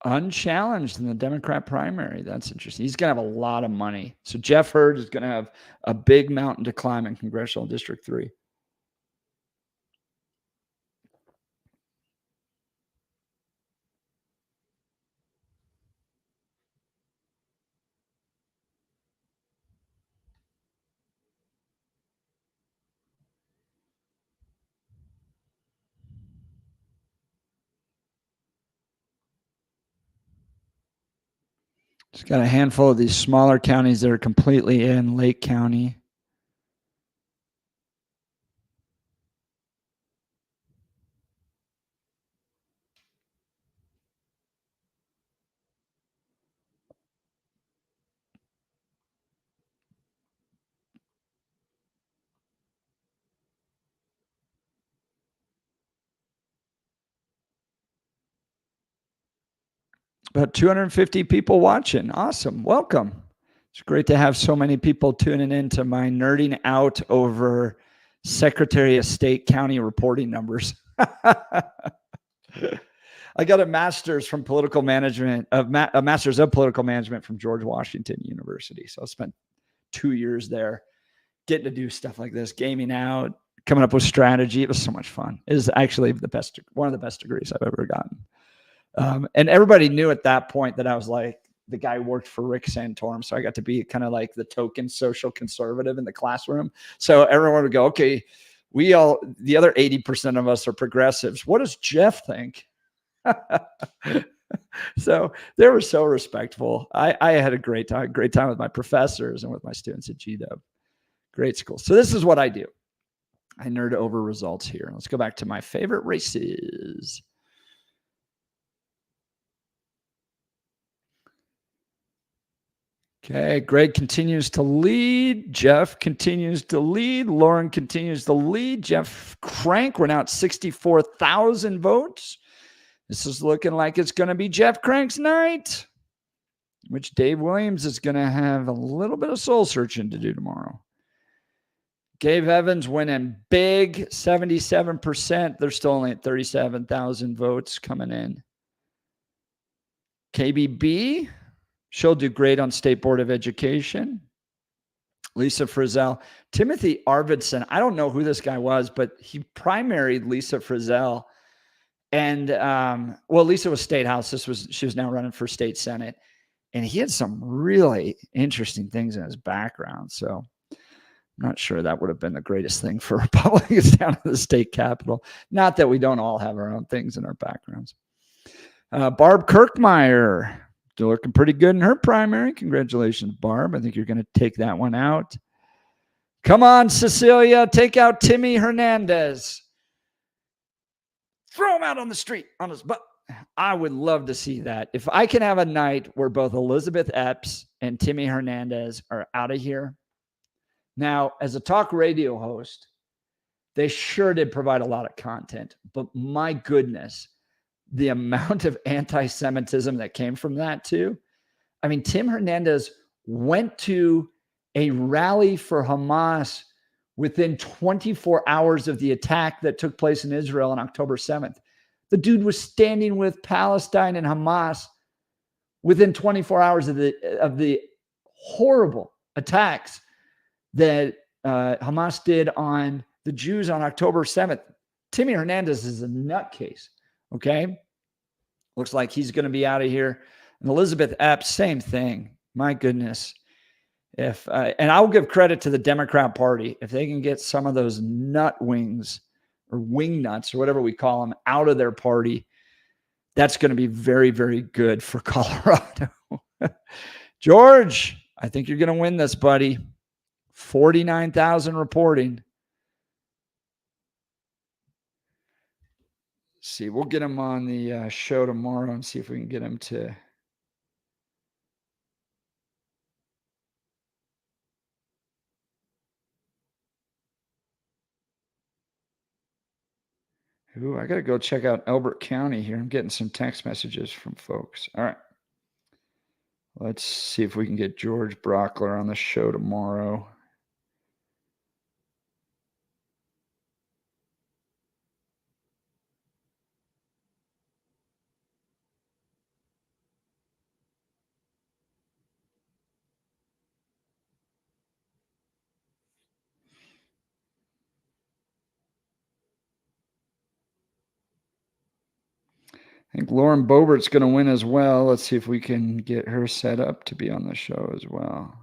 unchallenged in the Democrat primary. That's interesting. He's going to have a lot of money. So Jeff Hurd is going to have a big mountain to climb in Congressional District 3. It's got a handful of these smaller counties that are completely in Lake County. About 250 people watching. Awesome. Welcome. It's great to have so many people tuning in to my nerding out over Secretary of State county reporting numbers. I got a master's from political management, a master's of political management from George Washington University. So I spent 2 years there getting to do stuff like this, gaming out, coming up with strategy. It was so much fun. It is actually one of the best degrees I've ever gotten. And everybody knew at that point that I was like the guy who worked for Rick Santorum. So I got to be kind of like the token social conservative in the classroom. So everyone would go, okay, the other 80% of us are progressives. What does Jeff think? So they were so respectful. I had a great time with my professors and with my students at GW. Great school. So this is what I do. I nerd over results here. Let's go back to my favorite races. Okay, Greg continues to lead. Jeff continues to lead. Lauren continues to lead. Jeff Crank, we're now at 64,000 votes. This is looking like it's going to be Jeff Crank's night, which Dave Williams is going to have a little bit of soul searching to do tomorrow. Gabe Evans winning big, 77%. They're still only at 37,000 votes coming in. KBB, she'll do great on State Board of Education. Lisa Frizzell. Timothy Arvidsson, I don't know who this guy was, but he primaried Lisa Frizzell. And, well, Lisa was State House. She was now running for State Senate. And he had some really interesting things in his background. So I'm not sure that would have been the greatest thing for Republicans down at the state capitol. Not that we don't all have our own things in our backgrounds. Barb Kirkmeyer, still looking pretty good in her primary. Congratulations, Barb. I think you're going to take that one out. Come on, Cecilia, take out Timmy Hernandez. Throw him out on the street on his butt. I would love to see that. If I can have a night where both Elizabeth Epps and Timmy Hernandez are out of here. Now, as a talk radio host, they sure did provide a lot of content, but my goodness, the amount of anti-Semitism that came from that too. I mean, Tim Hernandez went to a rally for Hamas within 24 hours of the attack that took place in Israel on October 7th. The dude was standing with Palestine and Hamas within 24 hours of the horrible attacks that Hamas did on the Jews on October 7th. Timmy Hernandez is a nutcase, okay? Looks like he's going to be out of here. And Elizabeth Epps, same thing. My goodness. And I'll give credit to the Democrat Party. If they can get some of those nut wings or wing nuts or whatever we call them out of their party, that's going to be very, very good for Colorado. George, I think you're going to win this, buddy. 49,000 reporting. See, we'll get him on the show tomorrow and see if we can get him to. Ooh, I got to go check out Elbert County here. I'm getting some text messages from folks. All right. Let's see if we can get George Brockler on the show tomorrow. I think Lauren Boebert's going to win as well. Let's see if we can get her set up to be on the show as well.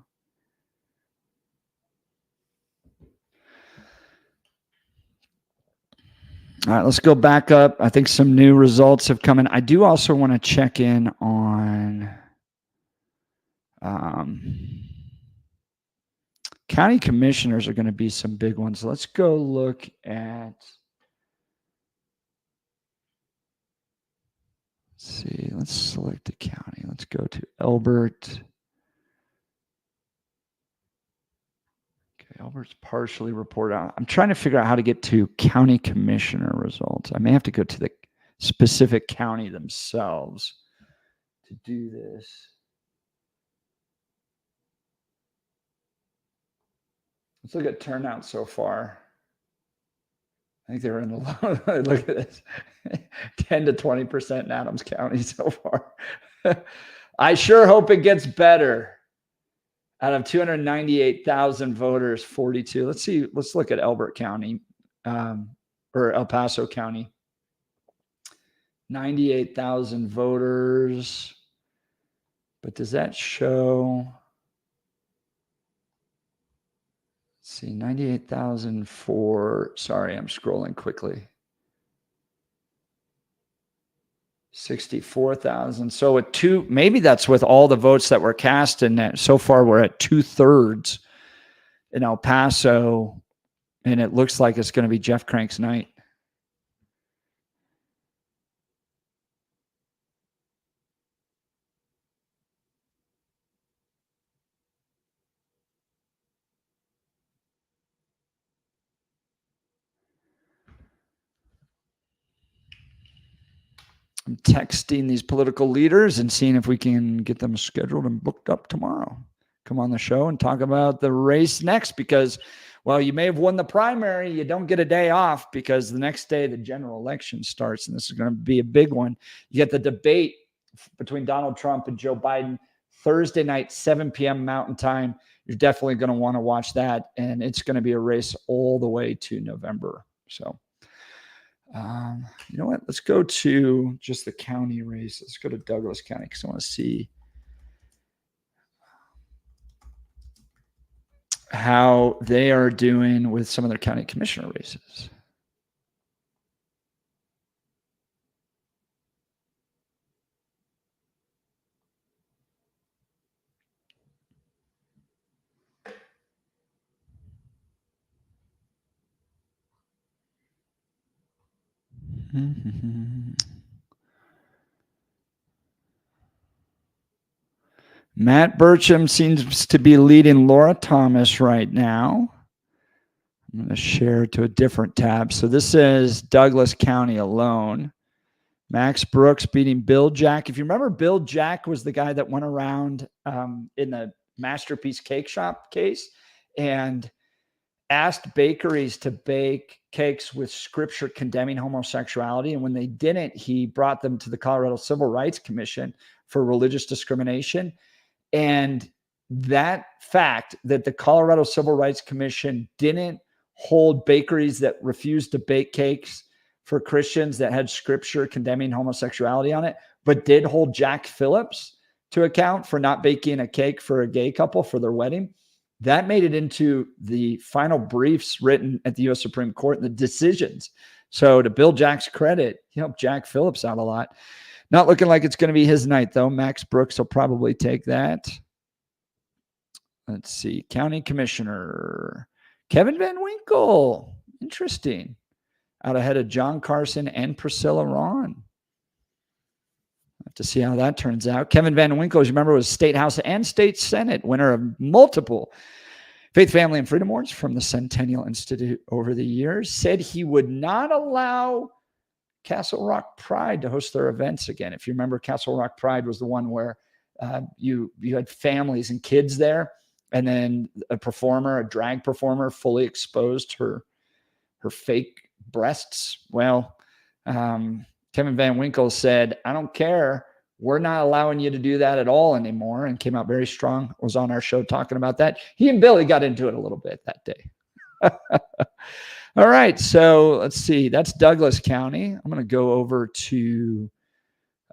All right, let's go back up. I think some new results have come in. I do also want to check in on county commissioners are going to be some big ones. Let's go look at. Let's see. Let's select a county. Let's go to Elbert. Okay, Elbert's partially reported out. I'm trying to figure out how to get to county commissioner results. I may have to go to the specific county themselves to do this. Let's look at turnout so far. I think they're in the low. Look at this, 10 to 20% in Adams County so far. I sure hope it gets better. Out of 298,000 voters, 42. Let's see. Let's look at Elbert County or El Paso County. 98,000 voters. But does that show? see, 98,000 for, sorry, I'm scrolling quickly. 64,000. So at maybe that's with all the votes that were cast, and so far we're at 2/3 in El Paso, and it looks like it's going to be Jeff Crank's night. I'm texting these political leaders and seeing if we can get them scheduled and booked up tomorrow. Come on the show and talk about the race next, because, well, you may have won the primary. You don't get a day off because the next day the general election starts, and this is going to be a big one. You get the debate between Donald Trump and Joe Biden Thursday night, 7 p.m. Mountain Time. You're definitely going to want to watch that, and it's going to be a race all the way to November. So, you know what? Let's go to just the county race. Let's go to Douglas County because I want to see how they are doing with some of their county commissioner races. Matt Burcham seems to be leading Laura Thomas right now. I'm going to share to a different tab. So this is Douglas County alone. Max Brooks beating Bill Jack. If you remember, Bill Jack was the guy that went around in the Masterpiece Cake Shop case and asked bakeries to bake cakes with scripture condemning homosexuality. And when they didn't, he brought them to the Colorado Civil Rights Commission for religious discrimination. And that fact that the Colorado Civil Rights Commission didn't hold bakeries that refused to bake cakes for Christians that had scripture condemning homosexuality on it, but did hold Jack Phillips to account for not baking a cake for a gay couple for their wedding, that made it into the final briefs written at the U.S. Supreme Court and the decisions. So to Bill Jack's credit, he helped Jack Phillips out a lot. Not looking like it's going to be his night, though. Max Brooks will probably take that. Let's see. County Commissioner Kevin Van Winkle. Interesting. Out ahead of John Carson and Priscilla Ron. Have to see how that turns out. Kevin Van Winkle, as you remember, was State House and State Senate, winner of multiple Faith, Family, and Freedom Awards from the Centennial Institute over the years, said he would not allow Castle Rock Pride to host their events again. If you remember, Castle Rock Pride was the one where you had families and kids there, and then a drag performer, fully exposed her fake breasts. Well, Kevin Van Winkle said, I don't care. We're not allowing you to do that at all anymore, and came out very strong. Was on our show talking about that. He and Billy got into it a little bit that day. All right, so let's see. That's Douglas County. I'm going to go over to,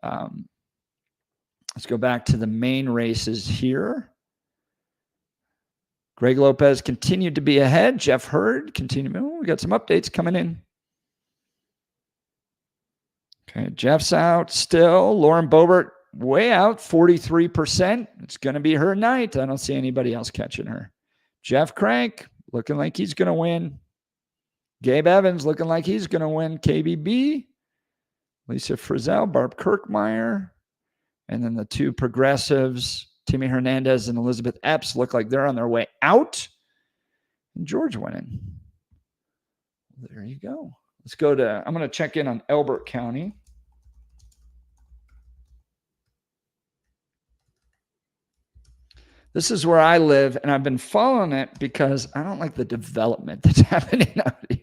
let's go back to the main races here. Greg Lopez continued to be ahead. Jeff Hurd continued. Oh, we got some updates coming in. Okay, Jeff's out still. Lauren Boebert way out, 43%. It's going to be her night. I don't see anybody else catching her. Jeff Crank looking like he's going to win. Gabe Evans looking like he's going to win KBB. Lisa Frizzell, Barb Kirkmeyer. And then the two progressives, Timmy Hernandez and Elizabeth Epps, look like they're on their way out. And George winning. There you go. Let's go to, I'm going to check in on Elbert County. This is where I live, and I've been following it because I don't like the development that's happening out here.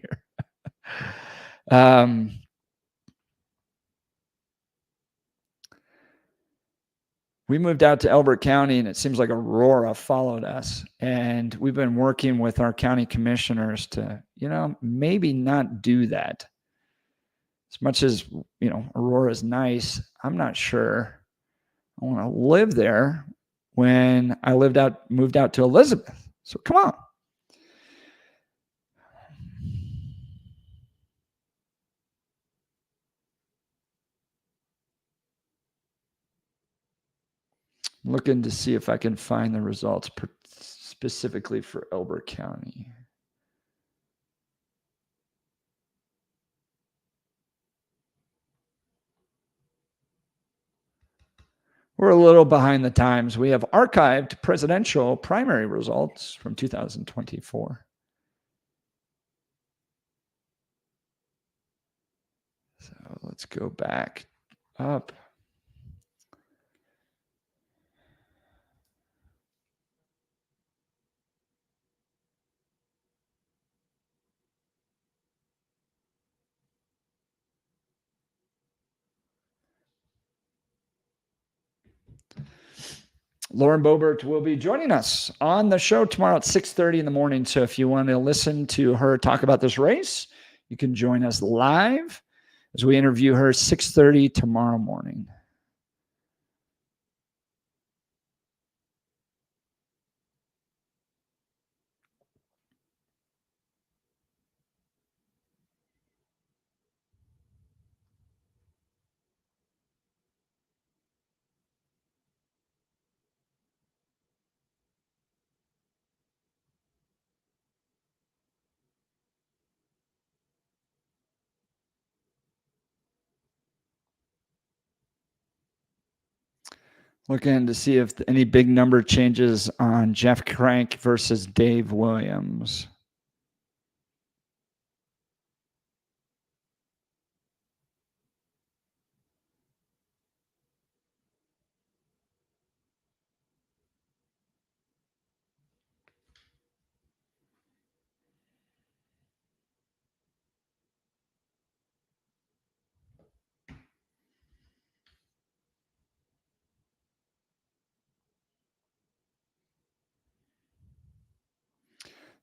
We moved out to Elbert County, and it seems like Aurora followed us. And we've been working with our county commissioners to, maybe not do that. As much as, Aurora is nice, I'm not sure I want to live there when I moved out to Elizabeth. So come on. looking to see if I can find the results specifically for Elbert County. We're a little behind the times. We have archived presidential primary results from 2024. So let's go back up. Lauren Boebert will be joining us on the show tomorrow at 6:30 in the morning. So if you want to listen to her talk about this race, you can join us live as we interview her 6:30 tomorrow morning. Looking to see if any big number changes on Jeff Crank versus Dave Williams.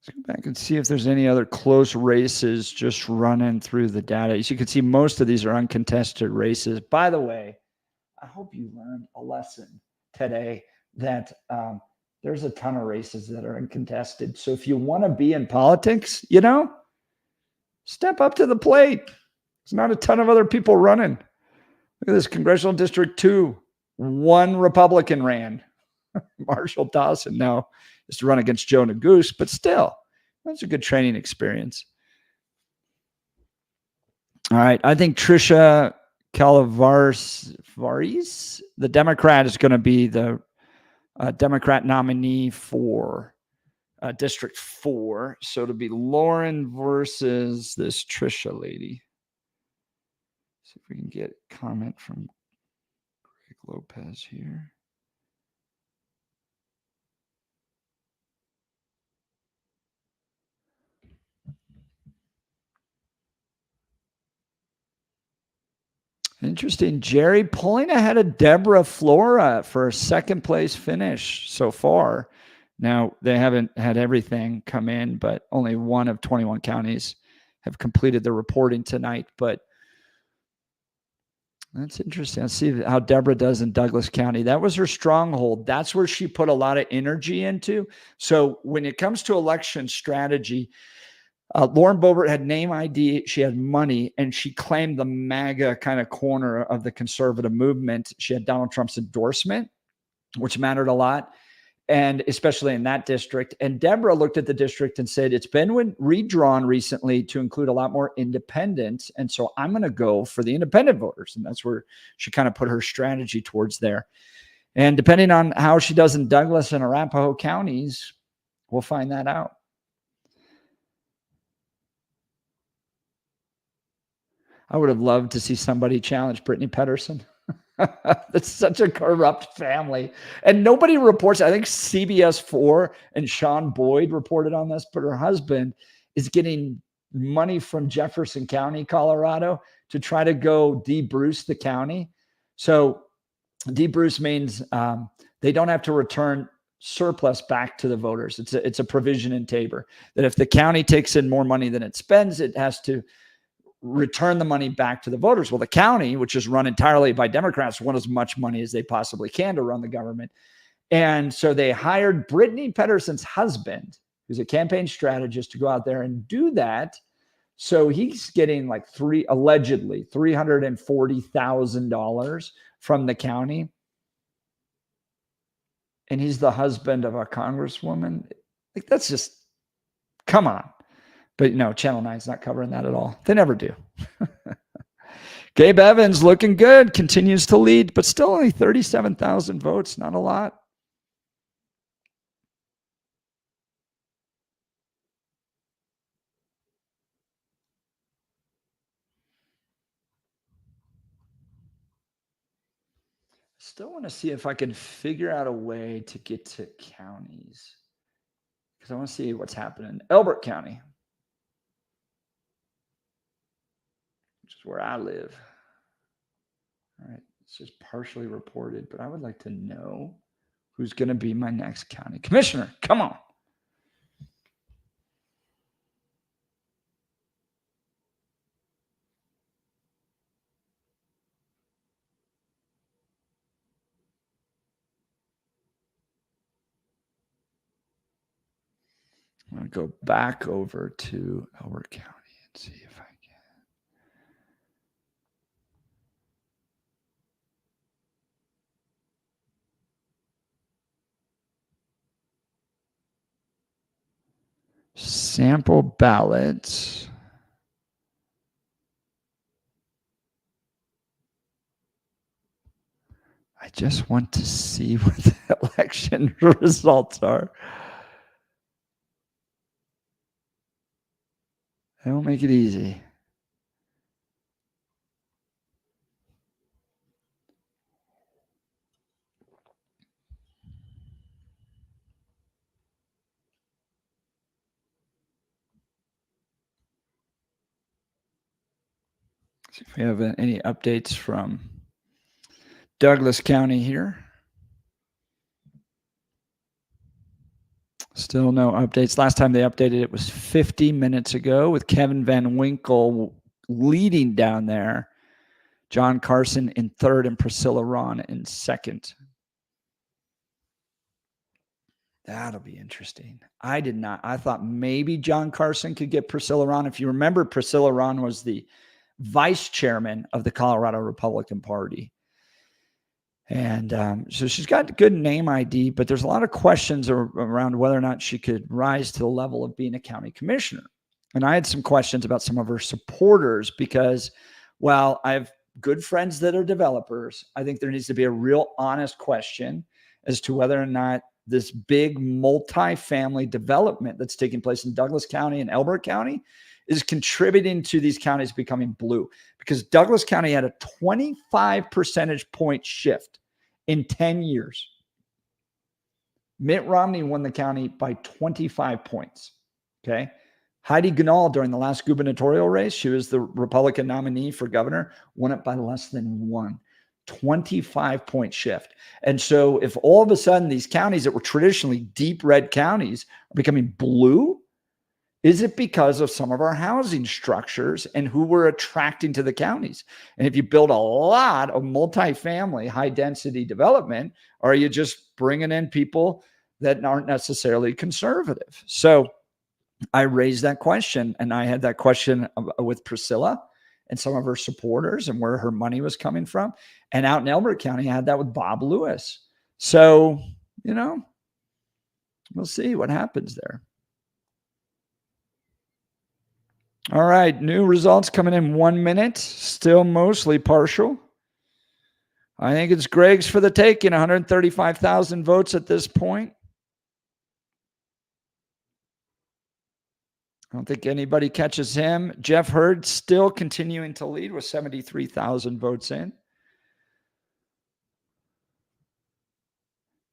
Let's go back and see if there's any other close races just running through the data. As you can see, most of these are uncontested races. By the way, I hope you learned a lesson today that there's a ton of races that are uncontested. So if you want to be in politics, step up to the plate. There's not a ton of other people running. Look at this, Congressional District 2. One Republican ran. Marshall Dawson now is to run against Joe Neguse, but still, that's a good training experience. All right. I think Tricia Calavaris, the Democrat, is going to be the Democrat nominee for District 4. So it'll be Lauren versus this Tricia lady. See if we can get a comment from Greg Lopez here. Interesting. Jerry pulling ahead of Deborah Flora for a second place finish so far. Now, they haven't had everything come in, but only one of 21 counties have completed the reporting tonight. But that's interesting. Let's see how Deborah does in Douglas County. That was her stronghold. That's where she put a lot of energy into. So when it comes to election strategy, Lauren Boebert had name ID, she had money, and she claimed the MAGA kind of corner of the conservative movement. She had Donald Trump's endorsement, which mattered a lot, and especially in that district. And Deborah looked at the district and said, it's been redrawn recently to include a lot more independents, and so I'm going to go for the independent voters. And that's where she kind of put her strategy towards there. And depending on how she does in Douglas and Arapahoe counties, we'll find that out. I would have loved to see somebody challenge Brittany Pedersen. That's such a corrupt family. And nobody reports. I think CBS 4 and Sean Boyd reported on this, but her husband is getting money from Jefferson County, Colorado, to try to go de-Bruce the county. So de-Bruce means they don't have to return surplus back to the voters. It's a provision in Tabor that if the county takes in more money than it spends, it has to return the money back to the voters. Well, the county, which is run entirely by Democrats, want as much money as they possibly can to run the government. And so they hired Brittany Pedersen's husband, who's a campaign strategist, to go out there and do that. So he's getting like allegedly $340,000 from the county. and he's the husband of a congresswoman. Like, that's just, come on. But no, Channel 9's not covering that at all. They never do. Gabe Evans looking good, continues to lead, but still only 37,000 votes, not a lot. Still want to see if I can figure out a way to get to counties, because I want to see what's happening in Elbert County, which is where I live. All right, it's just partially reported, but I would like to know who's going to be my next county commissioner. Come on. I'm going to go back over to Elbert County and see if I can. Sample ballots. I just want to see what the election results are. They don't make it easy. See if we have any updates from Douglas County here. Still no updates. Last time they updated it was 50 minutes ago with Kevin Van Winkle leading down there. John Carson in third and Priscilla Ron in second. That'll be interesting. I thought maybe John Carson could get Priscilla Ron. If you remember, Priscilla Ron was the vice chairman of the Colorado Republican Party. And so she's got good name ID, but there's a lot of questions around whether or not she could rise to the level of being a county commissioner. And I had some questions about some of her supporters because, while I have good friends that are developers, I think there needs to be a real honest question as to whether or not this big multi-family development that's taking place in Douglas County and Elbert County is contributing to these counties becoming blue, because Douglas County had a 25 percentage point shift in 10 years. Mitt Romney won the county by 25 points. Okay. Heidi Ganahl, during the last gubernatorial race, she was the Republican nominee for governor, won it by less than 1. 25-point shift. And so if all of a sudden these counties that were traditionally deep red counties are becoming blue, is it because of some of our housing structures and who we're attracting to the counties? And if you build a lot of multifamily, high density development, are you just bringing in people that aren't necessarily conservative? So I raised that question, and I had that question with Priscilla and some of her supporters and where her money was coming from. And out in Elbert County, I had that with Bob Lewis. So, we'll see what happens there. All right, new results coming in 1 minute, still mostly partial. I think it's Greg's for the taking, 135,000 votes at this point. I don't think anybody catches him. Jeff Hurd still continuing to lead with 73,000 votes in.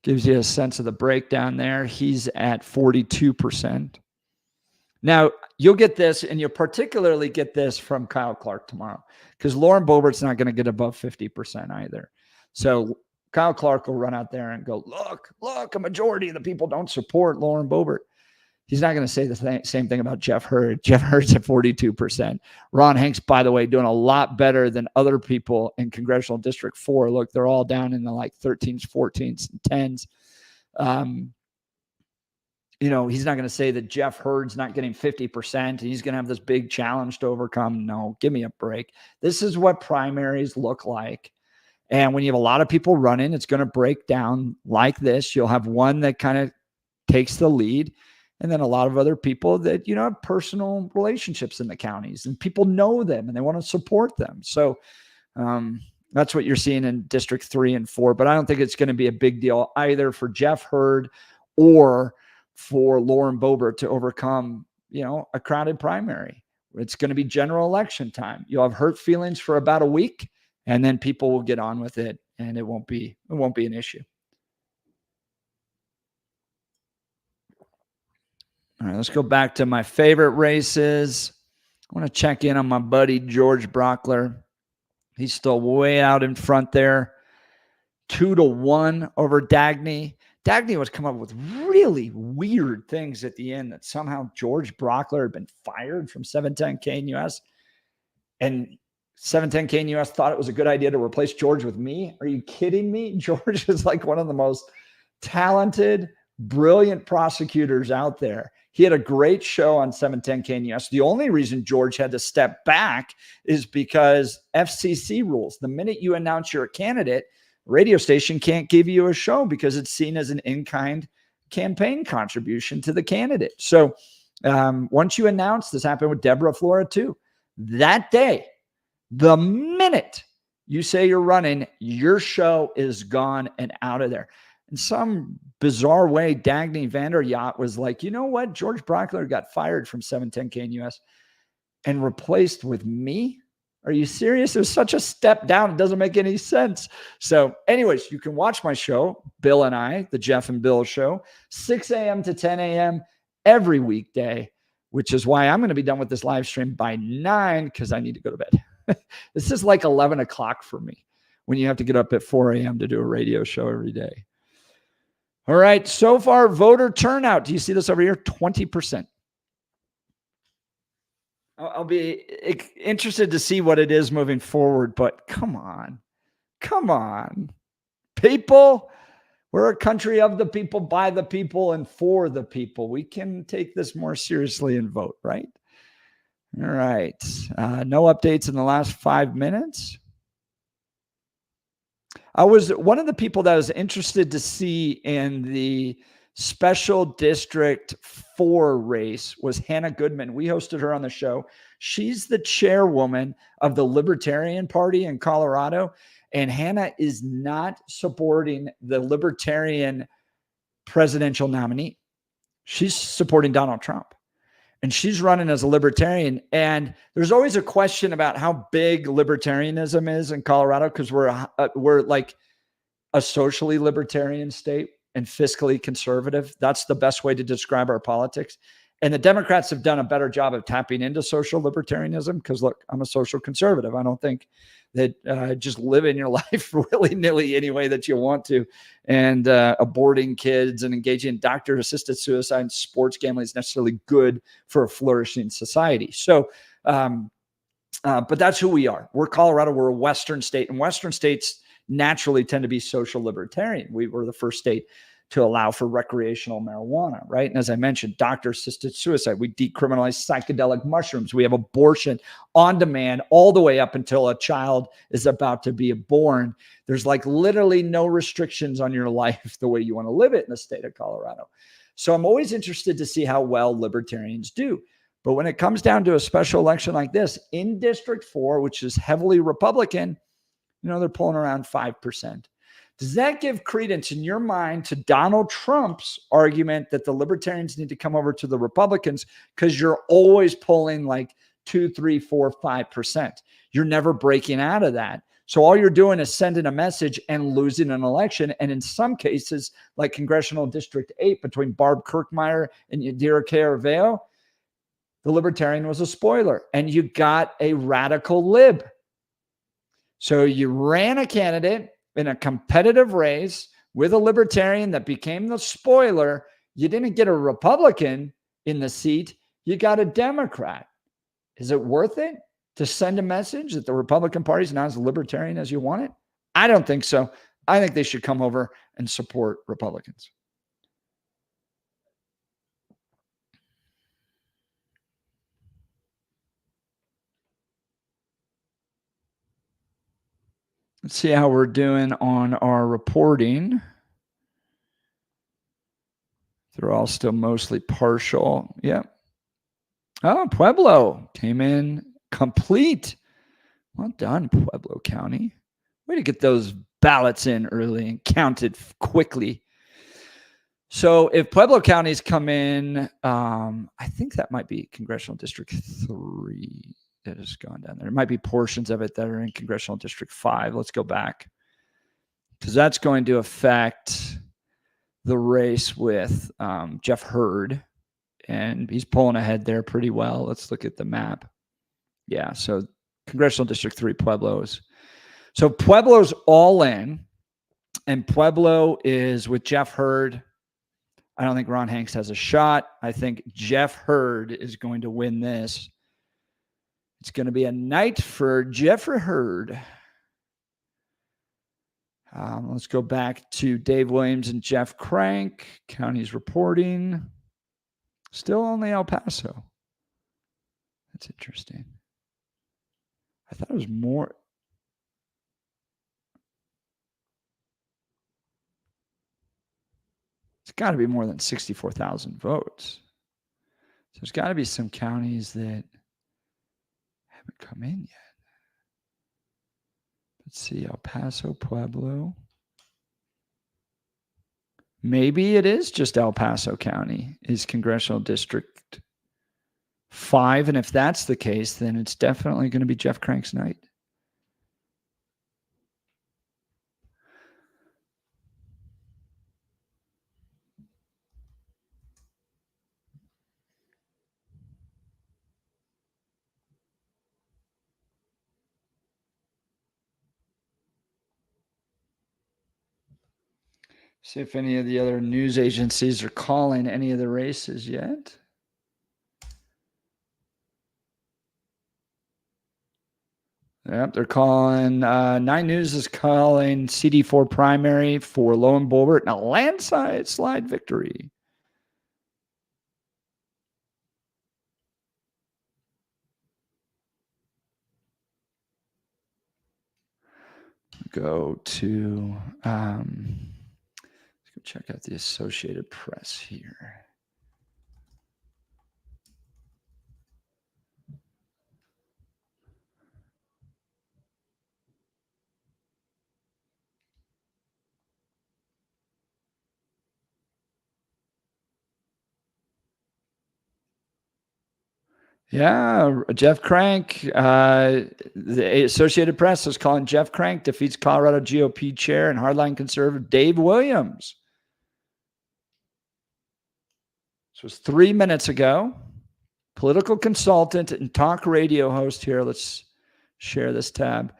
Gives you a sense of the breakdown there. He's at 42%. Now, you'll get this, and you'll particularly get this from Kyle Clark tomorrow, because Lauren Boebert's not going to get above 50% either. So Kyle Clark will run out there and go, look, a majority of the people don't support Lauren Boebert. He's not going to say the same thing about Jeff Hurd. Jeff Hurd's at 42%. Ron Hanks, by the way, doing a lot better than other people in Congressional District 4. Look, they're all down in the 13s, 14s, and 10s. He's not going to say that Jeff Hurd's not getting 50% and he's going to have this big challenge to overcome. No, give me a break. This is what primaries look like. And when you have a lot of people running, it's going to break down like this. You'll have one that kind of takes the lead, and then a lot of other people that, have personal relationships in the counties, and people know them and they want to support them. So that's what you're seeing in District 3 and 4. But I don't think it's going to be a big deal either for Jeff Hurd or for Lauren Boebert to overcome, a crowded primary. It's going to be general election time. You'll have hurt feelings for about a week, and then people will get on with it, and it won't be an issue. All right, let's go back to my favorite races. I want to check in on my buddy George Brauchler. He's still way out in front there, 2-1 over Dagny. Dagny was coming up with really weird things at the end, that somehow George Brauchler had been fired from 710 KNUS, and 710 KNUS thought it was a good idea to replace George with me. Are you kidding me? George is like one of the most talented, brilliant prosecutors out there. He had a great show on 710 KNUS. The only reason George had to step back is because FCC rules. The minute you announce you're a candidate, radio station can't give you a show because it's seen as an in-kind campaign contribution to the candidate. So once you announce, this happened with Deborah Flora too, that day, the minute you say you're running, your show is gone and out of there. In some bizarre way, Dagny Vanderyacht was like, you know what? George Brauchler got fired from 710 KNUS and replaced with me? Are you serious? It was such a step down. It doesn't make any sense. So anyways, you can watch my show, Bill and I, the Jeff and Bill show, 6 a.m. to 10 a.m. every weekday, which is why I'm going to be done with this live stream by 9 because I need to go to bed. This is like 11 o'clock for me when you have to get up at 4 a.m. to do a radio show every day. All right. So far, voter turnout. Do you see this over here? 20%. I'll be interested to see what it is moving forward, but come on. People, we're a country of the people, by the people, and for the people. We can take this more seriously and vote, right? All right. No updates in the last 5 minutes. I was one of the people that was interested to see in the special district 4 race was Hannah Goodman. We hosted her on the show. She's the chairwoman of the Libertarian Party in Colorado. And Hannah is not supporting the Libertarian presidential nominee. She's supporting Donald Trump. And she's running as a libertarian. And there's always a question about how big libertarianism is in Colorado, because we're like a socially libertarian state and fiscally conservative. That's the best way to describe our politics. And the Democrats have done a better job of tapping into social libertarianism because, look, I'm a social conservative. I don't think that just living your life willy-nilly any way that you want to, and aborting kids and engaging in doctor-assisted suicide and sports gambling is necessarily good for a flourishing society. So, but that's who we are. We're Colorado. We're a Western state, and Western states naturally tend to be social libertarian. We were the first state to allow for recreational marijuana, right? And as I mentioned, doctor-assisted suicide. We decriminalize psychedelic mushrooms. We have abortion on demand all the way up until a child is about to be born. There's like literally no restrictions on your life the way you want to live it in the state of Colorado. So I'm always interested to see how well libertarians do. But when it comes down to a special election like this, in District 4, which is heavily Republican, they're pulling around 5%. Does that give credence in your mind to Donald Trump's argument that the libertarians need to come over to the Republicans because you're always pulling like 2, 3, 4, 5%? You're never breaking out of that. So all you're doing is sending a message and losing an election. And in some cases, like Congressional District 8 between Barb Kirkmeyer and Yadira Arevalo, the libertarian was a spoiler and you got a radical lib. So you ran a candidate in a competitive race with a libertarian that became the spoiler. You didn't get a Republican in the seat. You got a Democrat. Is it worth it to send a message that the Republican Party is not as libertarian as you want it? I don't think so. I think they should come over and support Republicans. Let's see how we're doing on our reporting. They're all still mostly partial. Yep. Oh, Pueblo came in complete. Well done, Pueblo County. Way to get those ballots in early and counted quickly. So if Pueblo counties come in, I think that might be Congressional District 3 that has gone down there. It might be portions of it that are in Congressional District 5. Let's go back, because that's going to affect the race with Jeff Hurd, and he's pulling ahead there pretty well. Let's look at the map. Yeah, so Congressional District 3, Pueblo's. So Pueblo's all in, and Pueblo is with Jeff Hurd. I don't think Ron Hanks has a shot. I think Jeff Hurd is going to win this. It's going to be a night for Jeffrey Hurd. Let's go back to Dave Williams and Jeff Crank. Counties reporting. Still only El Paso. That's interesting. I thought it was more. It's got to be more than 64,000 votes. So there's got to be some counties that haven't come in yet. Let's see, El Paso, Pueblo. Maybe it is just El Paso County is Congressional District 5. And if that's the case, then it's definitely going to be Jeff Crank's night. See if any of the other news agencies are calling any of the races yet. Yep, they're calling. 9 News is calling CD4 primary for Lowen Boebert and a landslide victory. Go to let's go check out the Associated Press here. Yeah, Jeff Crank. The Associated Press is calling Jeff Crank defeats Colorado GOP chair and hardline conservative Dave Williams. This was 3 minutes ago. Political consultant and talk radio host here. Let's share this tab.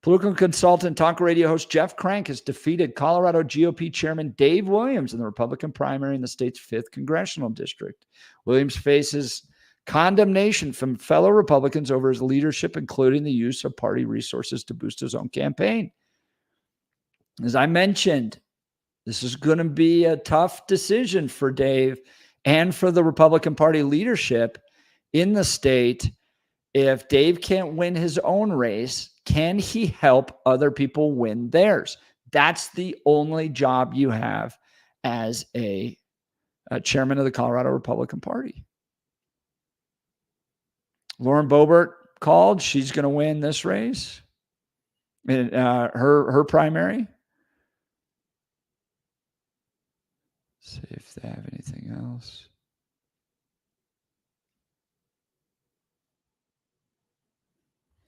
Political consultant, talk radio host Jeff Crank has defeated Colorado GOP chairman Dave Williams in the Republican primary in the state's 5th congressional district. Williams faces condemnation from fellow Republicans over his leadership, including the use of party resources to boost his own campaign. As I mentioned, this is going to be a tough decision for Dave and for the Republican Party leadership in the state. If Dave can't win his own race, can he help other people win theirs? That's the only job you have as a chairman of the Colorado Republican Party. Lauren Boebert called. She's going to win this race in her primary. See if they have anything else.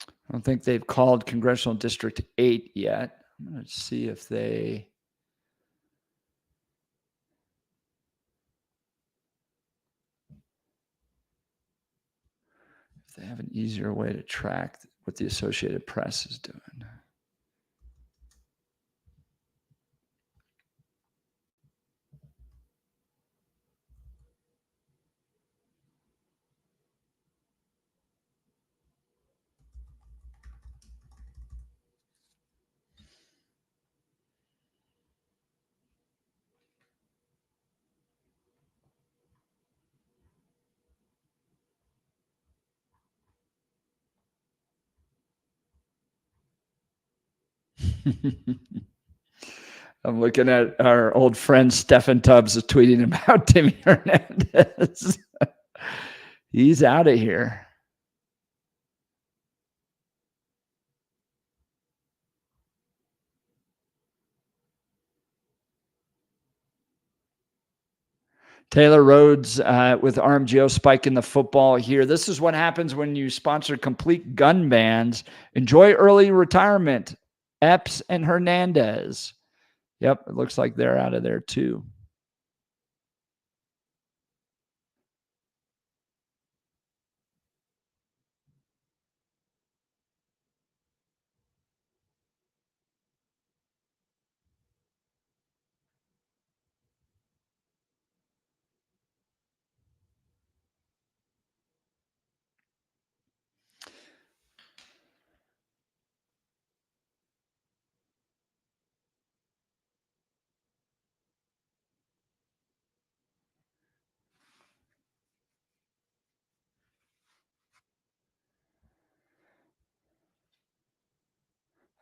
I don't think they've called Congressional District 8 yet. I'm going to see if they... they have an easier way to track what the Associated Press is doing. I'm looking at our old friend Stephen Tubbs is tweeting about Timmy Hernandez. He's out of here. Taylor Rhodes with RMGO spiking the football here. This is what happens when you sponsor complete gun bans. Enjoy early retirement. Epps and Hernandez. Yep, it looks like they're out of there too.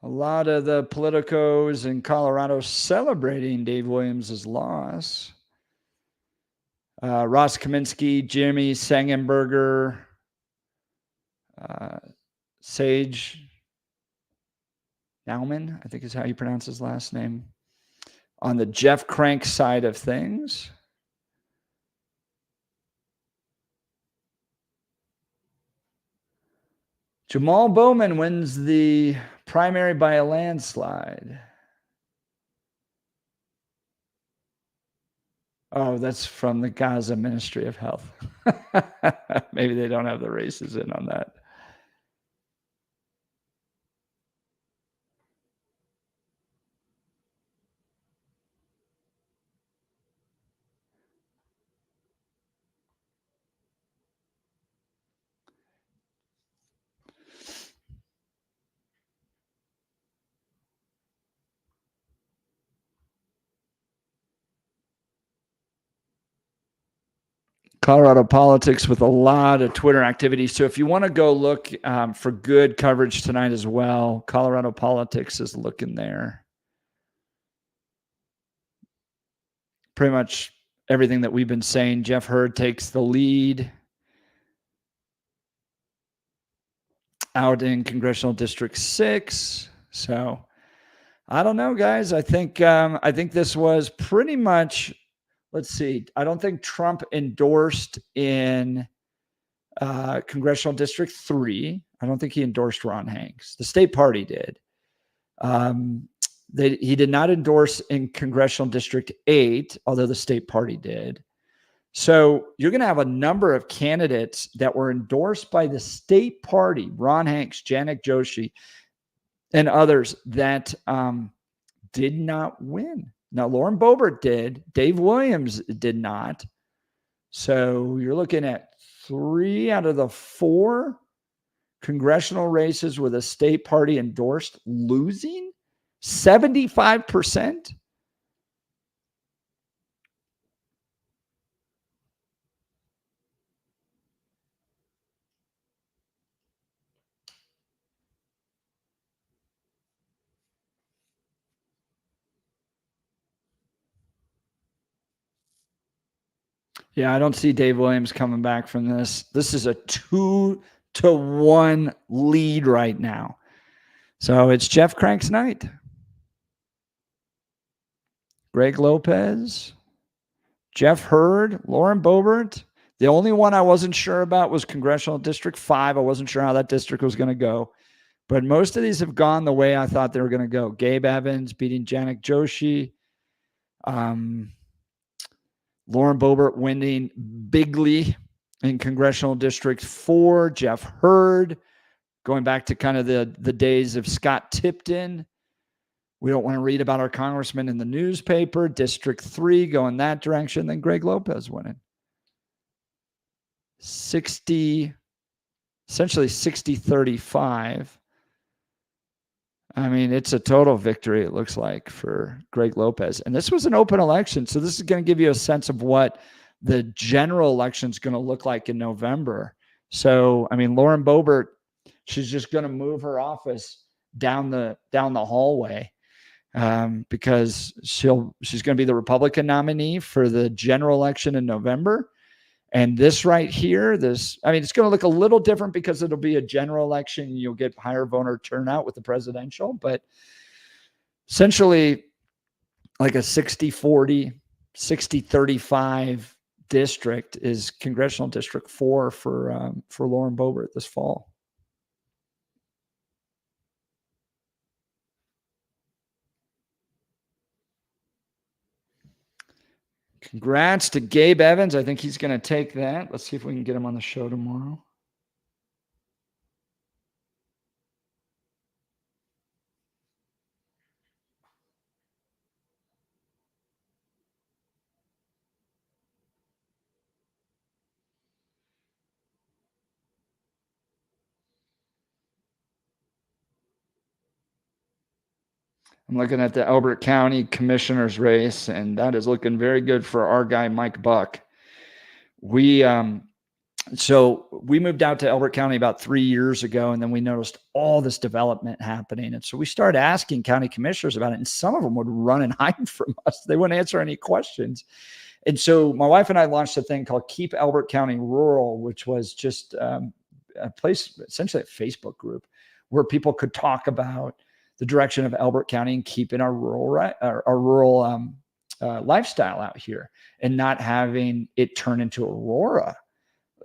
A lot of the politicos in Colorado celebrating Dave Williams' loss. Ross Kaminsky, Jimmy Sangenberger, Sage Nauman, I think is how you pronounce his last name. On the Jeff Crank side of things. Jamal Bowman wins the primary by a landslide. Oh, that's from the Gaza Ministry of Health. Maybe they don't have the races in on that. Colorado politics with a lot of Twitter activity. So if you want to go look for good coverage tonight as well, Colorado politics is looking there. Pretty much everything that we've been saying. Jeff Hurd takes the lead out in Congressional District 6. So I don't know, guys. I think this was pretty much. Let's see. I don't think Trump endorsed in Congressional District 3. I don't think he endorsed Ron Hanks. The state party did. He did not endorse in Congressional District 8, although the state party did. So you're going to have a number of candidates that were endorsed by the state party, Ron Hanks, Janek Joshi, and others that did not win. Now, Lauren Boebert did. Dave Williams did not. So you're looking at 3 out of the 4 congressional races with a state party endorsed losing 75%. Yeah, I don't see Dave Williams coming back from this. This is a 2-1 lead right now. So it's Jeff Crank's night. Greg Lopez, Jeff Hurd, Lauren Boebert. The only one I wasn't sure about was Congressional District 5. I wasn't sure how that district was going to go. But most of these have gone the way I thought they were going to go. Gabe Evans beating Janek Joshi. Lauren Boebert winning bigly in Congressional District 4. Jeff Hurd going back to kind of the days of Scott Tipton. We don't want to read about our congressman in the newspaper. District 3 going that direction. Then Greg Lopez winning. Essentially 60-35. I mean, it's a total victory, it looks like, for Greg Lopez. And this was an open election. So this is going to give you a sense of what the general election is going to look like in November. So, I mean, Lauren Boebert, she's just going to move her office down the hallway. because she's going to be the Republican nominee for the general election in November. And this right here, it's going to look a little different because it'll be a general election. You'll get higher voter turnout with the presidential, but essentially like a 60-40, 60-35 district is congressional district 4 for Lauren Boebert this fall. Congrats to Gabe Evans. I think he's going to take that. Let's see if we can get him on the show tomorrow. I'm looking at the Elbert County Commissioner's race, and that is looking very good for our guy, Mike Buck. So we moved out to Elbert County about 3 years ago, and then we noticed all this development happening. And so we started asking county commissioners about it, and some of them would run and hide from us. They wouldn't answer any questions. And so my wife and I launched a thing called Keep Elbert County Rural, which was just a place, essentially a Facebook group, where people could talk about the direction of Elbert County and keeping our rural lifestyle out here and not having it turn into Aurora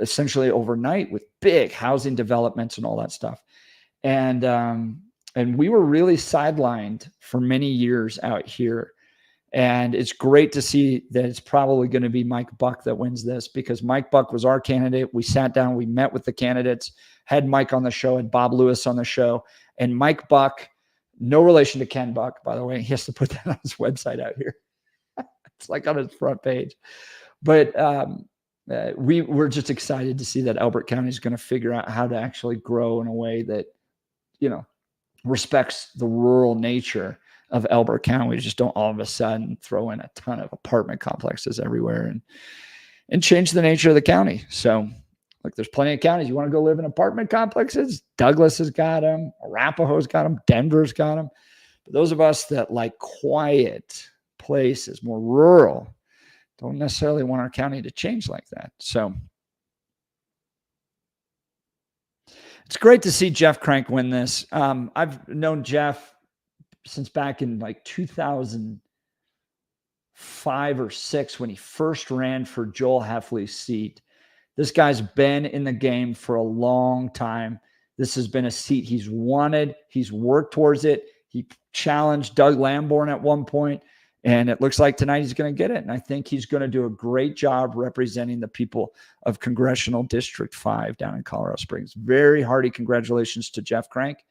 essentially overnight with big housing developments and all that stuff. And we were really sidelined for many years out here. And it's great to see that it's probably going to be Mike Buck that wins this, because Mike Buck was our candidate. We sat down, we met with the candidates, had Mike on the show, had Bob Lewis on the show, and Mike Buck, no relation to Ken Buck, by the way. He has to put that on his website out here. It's like on his front page. But we're just excited to see that Elbert County is going to figure out how to actually grow in a way that, respects the rural nature of Elbert County. We just don't all of a sudden throw in a ton of apartment complexes everywhere and change the nature of the county. So, like, there's plenty of counties. You want to go live in apartment complexes? Douglas has got them. Arapahoe's got them. Denver's got them. But those of us that like quiet places, more rural, don't necessarily want our county to change like that. So it's great to see Jeff Crank win this. I've known Jeff since back in like 2005 or 6 when he first ran for Joel Heffley's seat. This guy's been in the game for a long time. This has been a seat he's wanted. He's worked towards it. He challenged Doug Lamborn at one point, and it looks like tonight he's going to get it. And I think he's going to do a great job representing the people of Congressional District 5 down in Colorado Springs. Very hearty congratulations to Jeff Crank.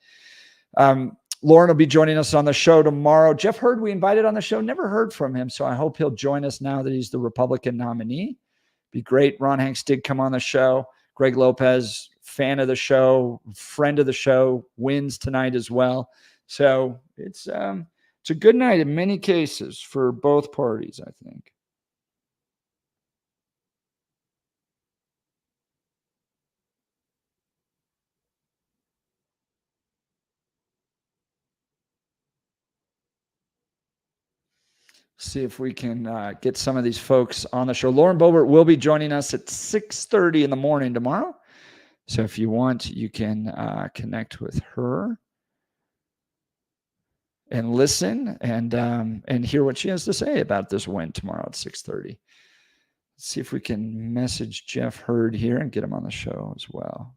Lauren will be joining us on the show tomorrow. Jeff Hurd, we invited on the show, never heard from him, so I hope he'll join us now that he's the Republican nominee. Be great. Ron Hanks did come on the show. Greg Lopez, fan of the show, friend of the show, wins tonight as well. So it's a good night in many cases for both parties, I think. See if we can get some of these folks on the show. Lauren Boebert will be joining us at 6:30 in the morning tomorrow. So if you want, you can connect with her and listen and hear what she has to say about this win tomorrow at 6:30. Let's see if we can message Jeff Hurd here and get him on the show as well.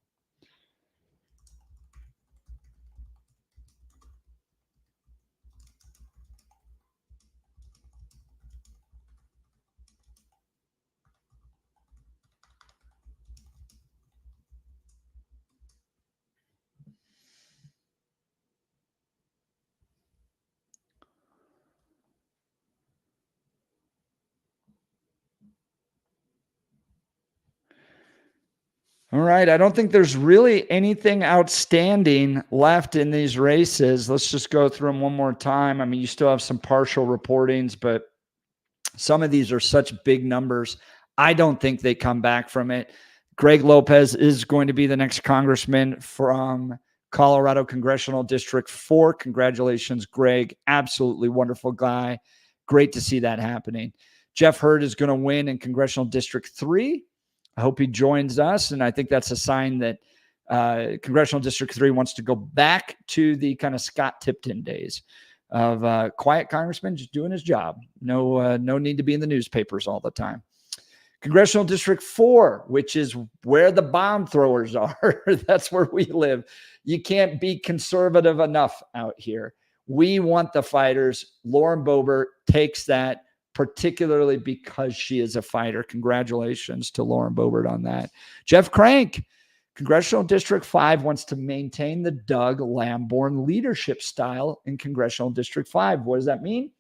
All right. I don't think there's really anything outstanding left in these races. Let's just go through them one more time. I mean, you still have some partial reportings, but some of these are such big numbers. I don't think they come back from it. Greg Lopez is going to be the next congressman from Colorado Congressional District 4. Congratulations, Greg. Absolutely wonderful guy. Great to see that happening. Jeff Hurd is going to win in Congressional District 3. I hope he joins us, and I think that's a sign that Congressional District 3 wants to go back to the kind of Scott Tipton days of quiet congressman just doing his job. No need to be in the newspapers all the time. Congressional District 4, which is where the bomb throwers are. That's where we live. You can't be conservative enough out here. We want the fighters. Lauren Boebert takes that, particularly because she is a fighter. Congratulations to Lauren Boebert on that. Jeff Crank, Congressional District 5, wants to maintain the Doug Lamborn leadership style in Congressional District 5. What does that mean?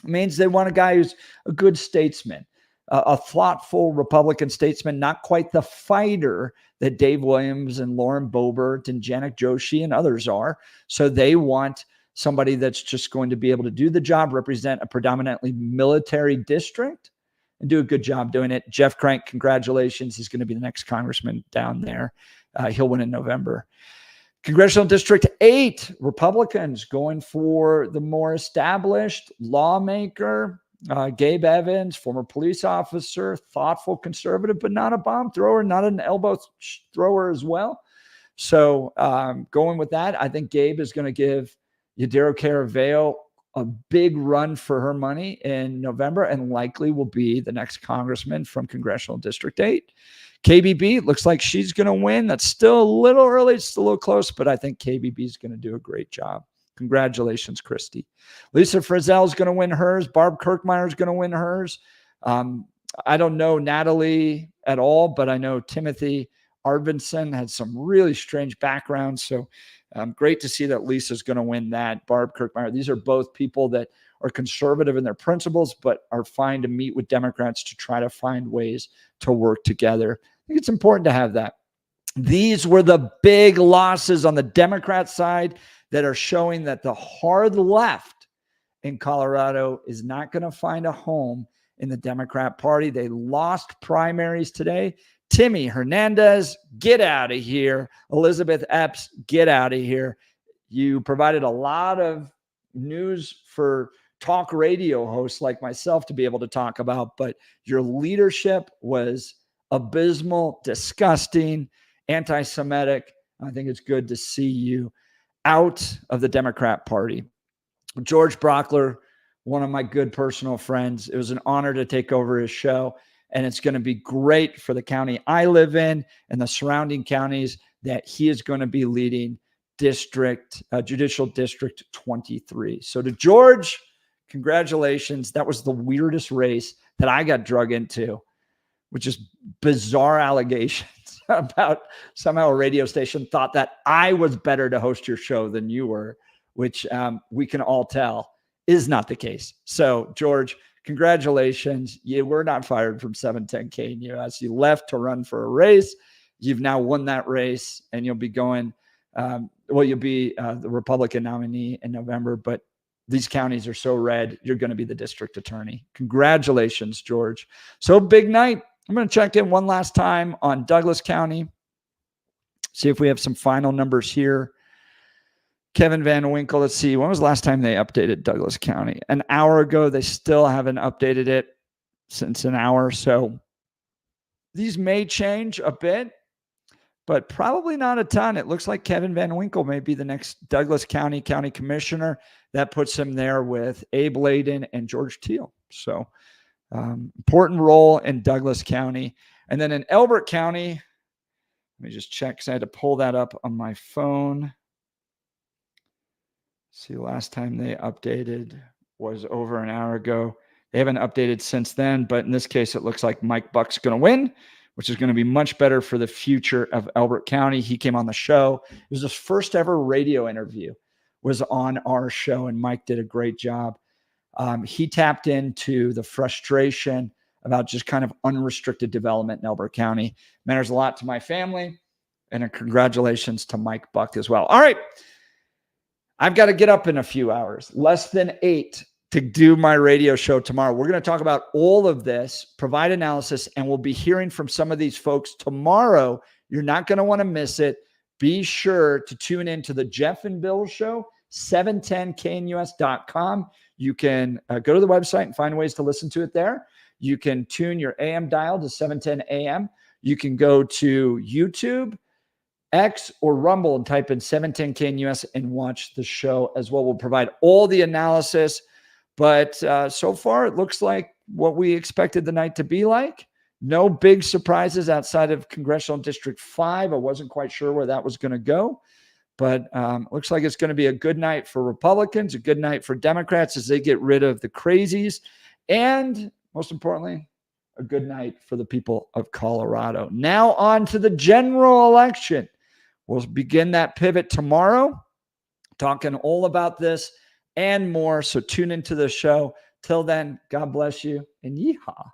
It means they want a guy who's a good statesman, a thoughtful Republican statesman, not quite the fighter that Dave Williams and Lauren Boebert and Janet Joshi and others are. So they want somebody that's just going to be able to do the job, represent a predominantly military district, and do a good job doing it. Jeff Crank, congratulations. He's going to be the next congressman down there. He'll win in November. Congressional District 8, Republicans going for the more established lawmaker, Gabe Evans, former police officer, thoughtful conservative, but not a bomb thrower, not an elbow thrower as well. So going with that, I think Gabe is going to give Yadira Caraveo a big run for her money in November and likely will be the next congressman from Congressional District 8. KBB, looks like she's going to win. That's still a little early. It's still a little close, but I think KBB is going to do a great job. Congratulations, Christy. Lisa Frizzell is going to win hers. Barb Kirkmeyer is going to win hers. I don't know Natalie at all, but I know Timothy Arvidsson had some really strange backgrounds. So great to see that Lisa's going to win that. Barb Kirkmeyer. These are both people that are conservative in their principles, but are fine to meet with Democrats to try to find ways to work together. I think it's important to have that. These were the big losses on the Democrat side that are showing that the hard left in Colorado is not going to find a home in the Democrat Party. They lost primaries today. Timmy Hernandez, get out of here. Elizabeth Epps, get out of here. You provided a lot of news for talk radio hosts like myself to be able to talk about, but your leadership was abysmal, disgusting, anti-Semitic. I think it's good to see you out of the Democrat Party. George Brockler, one of my good personal friends. It was an honor to take over his show, and it's going to be great for the county I live in and the surrounding counties that he is going to be leading Judicial District 23. So to George, congratulations. That was the weirdest race that I got drug into, which is bizarre allegations about somehow a radio station thought that I was better to host your show than you were, which we can all tell is not the case. So George, congratulations. You were not fired from 710 KNUS. You left to run for a race. You've now won that race, and you'll be going, you'll be the Republican nominee in November, but these counties are so red, you're going to be the district attorney. Congratulations, George. So big night. I'm going to check in one last time on Douglas County, see if we have some final numbers here. Kevin Van Winkle, let's see. When was the last time they updated Douglas County? An hour ago. They still haven't updated it since an hour. So these may change a bit, but probably not a ton. It looks like Kevin Van Winkle may be the next Douglas County commissioner. That puts him there with Abe Layden and George Teal. So important role in Douglas County. And then in Elbert County, let me just check because I had to pull that up on my phone. See, last time they updated was over an hour ago. They haven't updated since then, but in this case, it looks like Mike Buck's going to win, which is going to be much better for the future of Elbert County. He came on the show. It was his first ever radio interview, was on our show, and Mike did a great job. He tapped into the frustration about just kind of unrestricted development in Elbert County. Matters a lot to my family, and a congratulations to Mike Buck as well. All right. I've got to get up in a few hours, less than 8, to do my radio show tomorrow. We're going to talk about all of this, provide analysis, and we'll be hearing from some of these folks tomorrow. You're not going to want to miss it. be sure to tune in to the Jeff and Bill Show, 710knus.com. You can go to the website and find ways to listen to it there. You can tune your AM dial to 710 AM. You can go to YouTube, X, or Rumble and type in 710KNUS and watch the show as well. We'll provide all the analysis. But so far, it looks like what we expected the night to be like. No big surprises outside of Congressional District 5. I wasn't quite sure where that was going to go. But looks like it's going to be a good night for Republicans, a good night for Democrats as they get rid of the crazies. And most importantly, a good night for the people of Colorado. Now on to the general election. We'll begin that pivot tomorrow, talking all about this and more. So tune into the show. Till then, God bless you and yeehaw.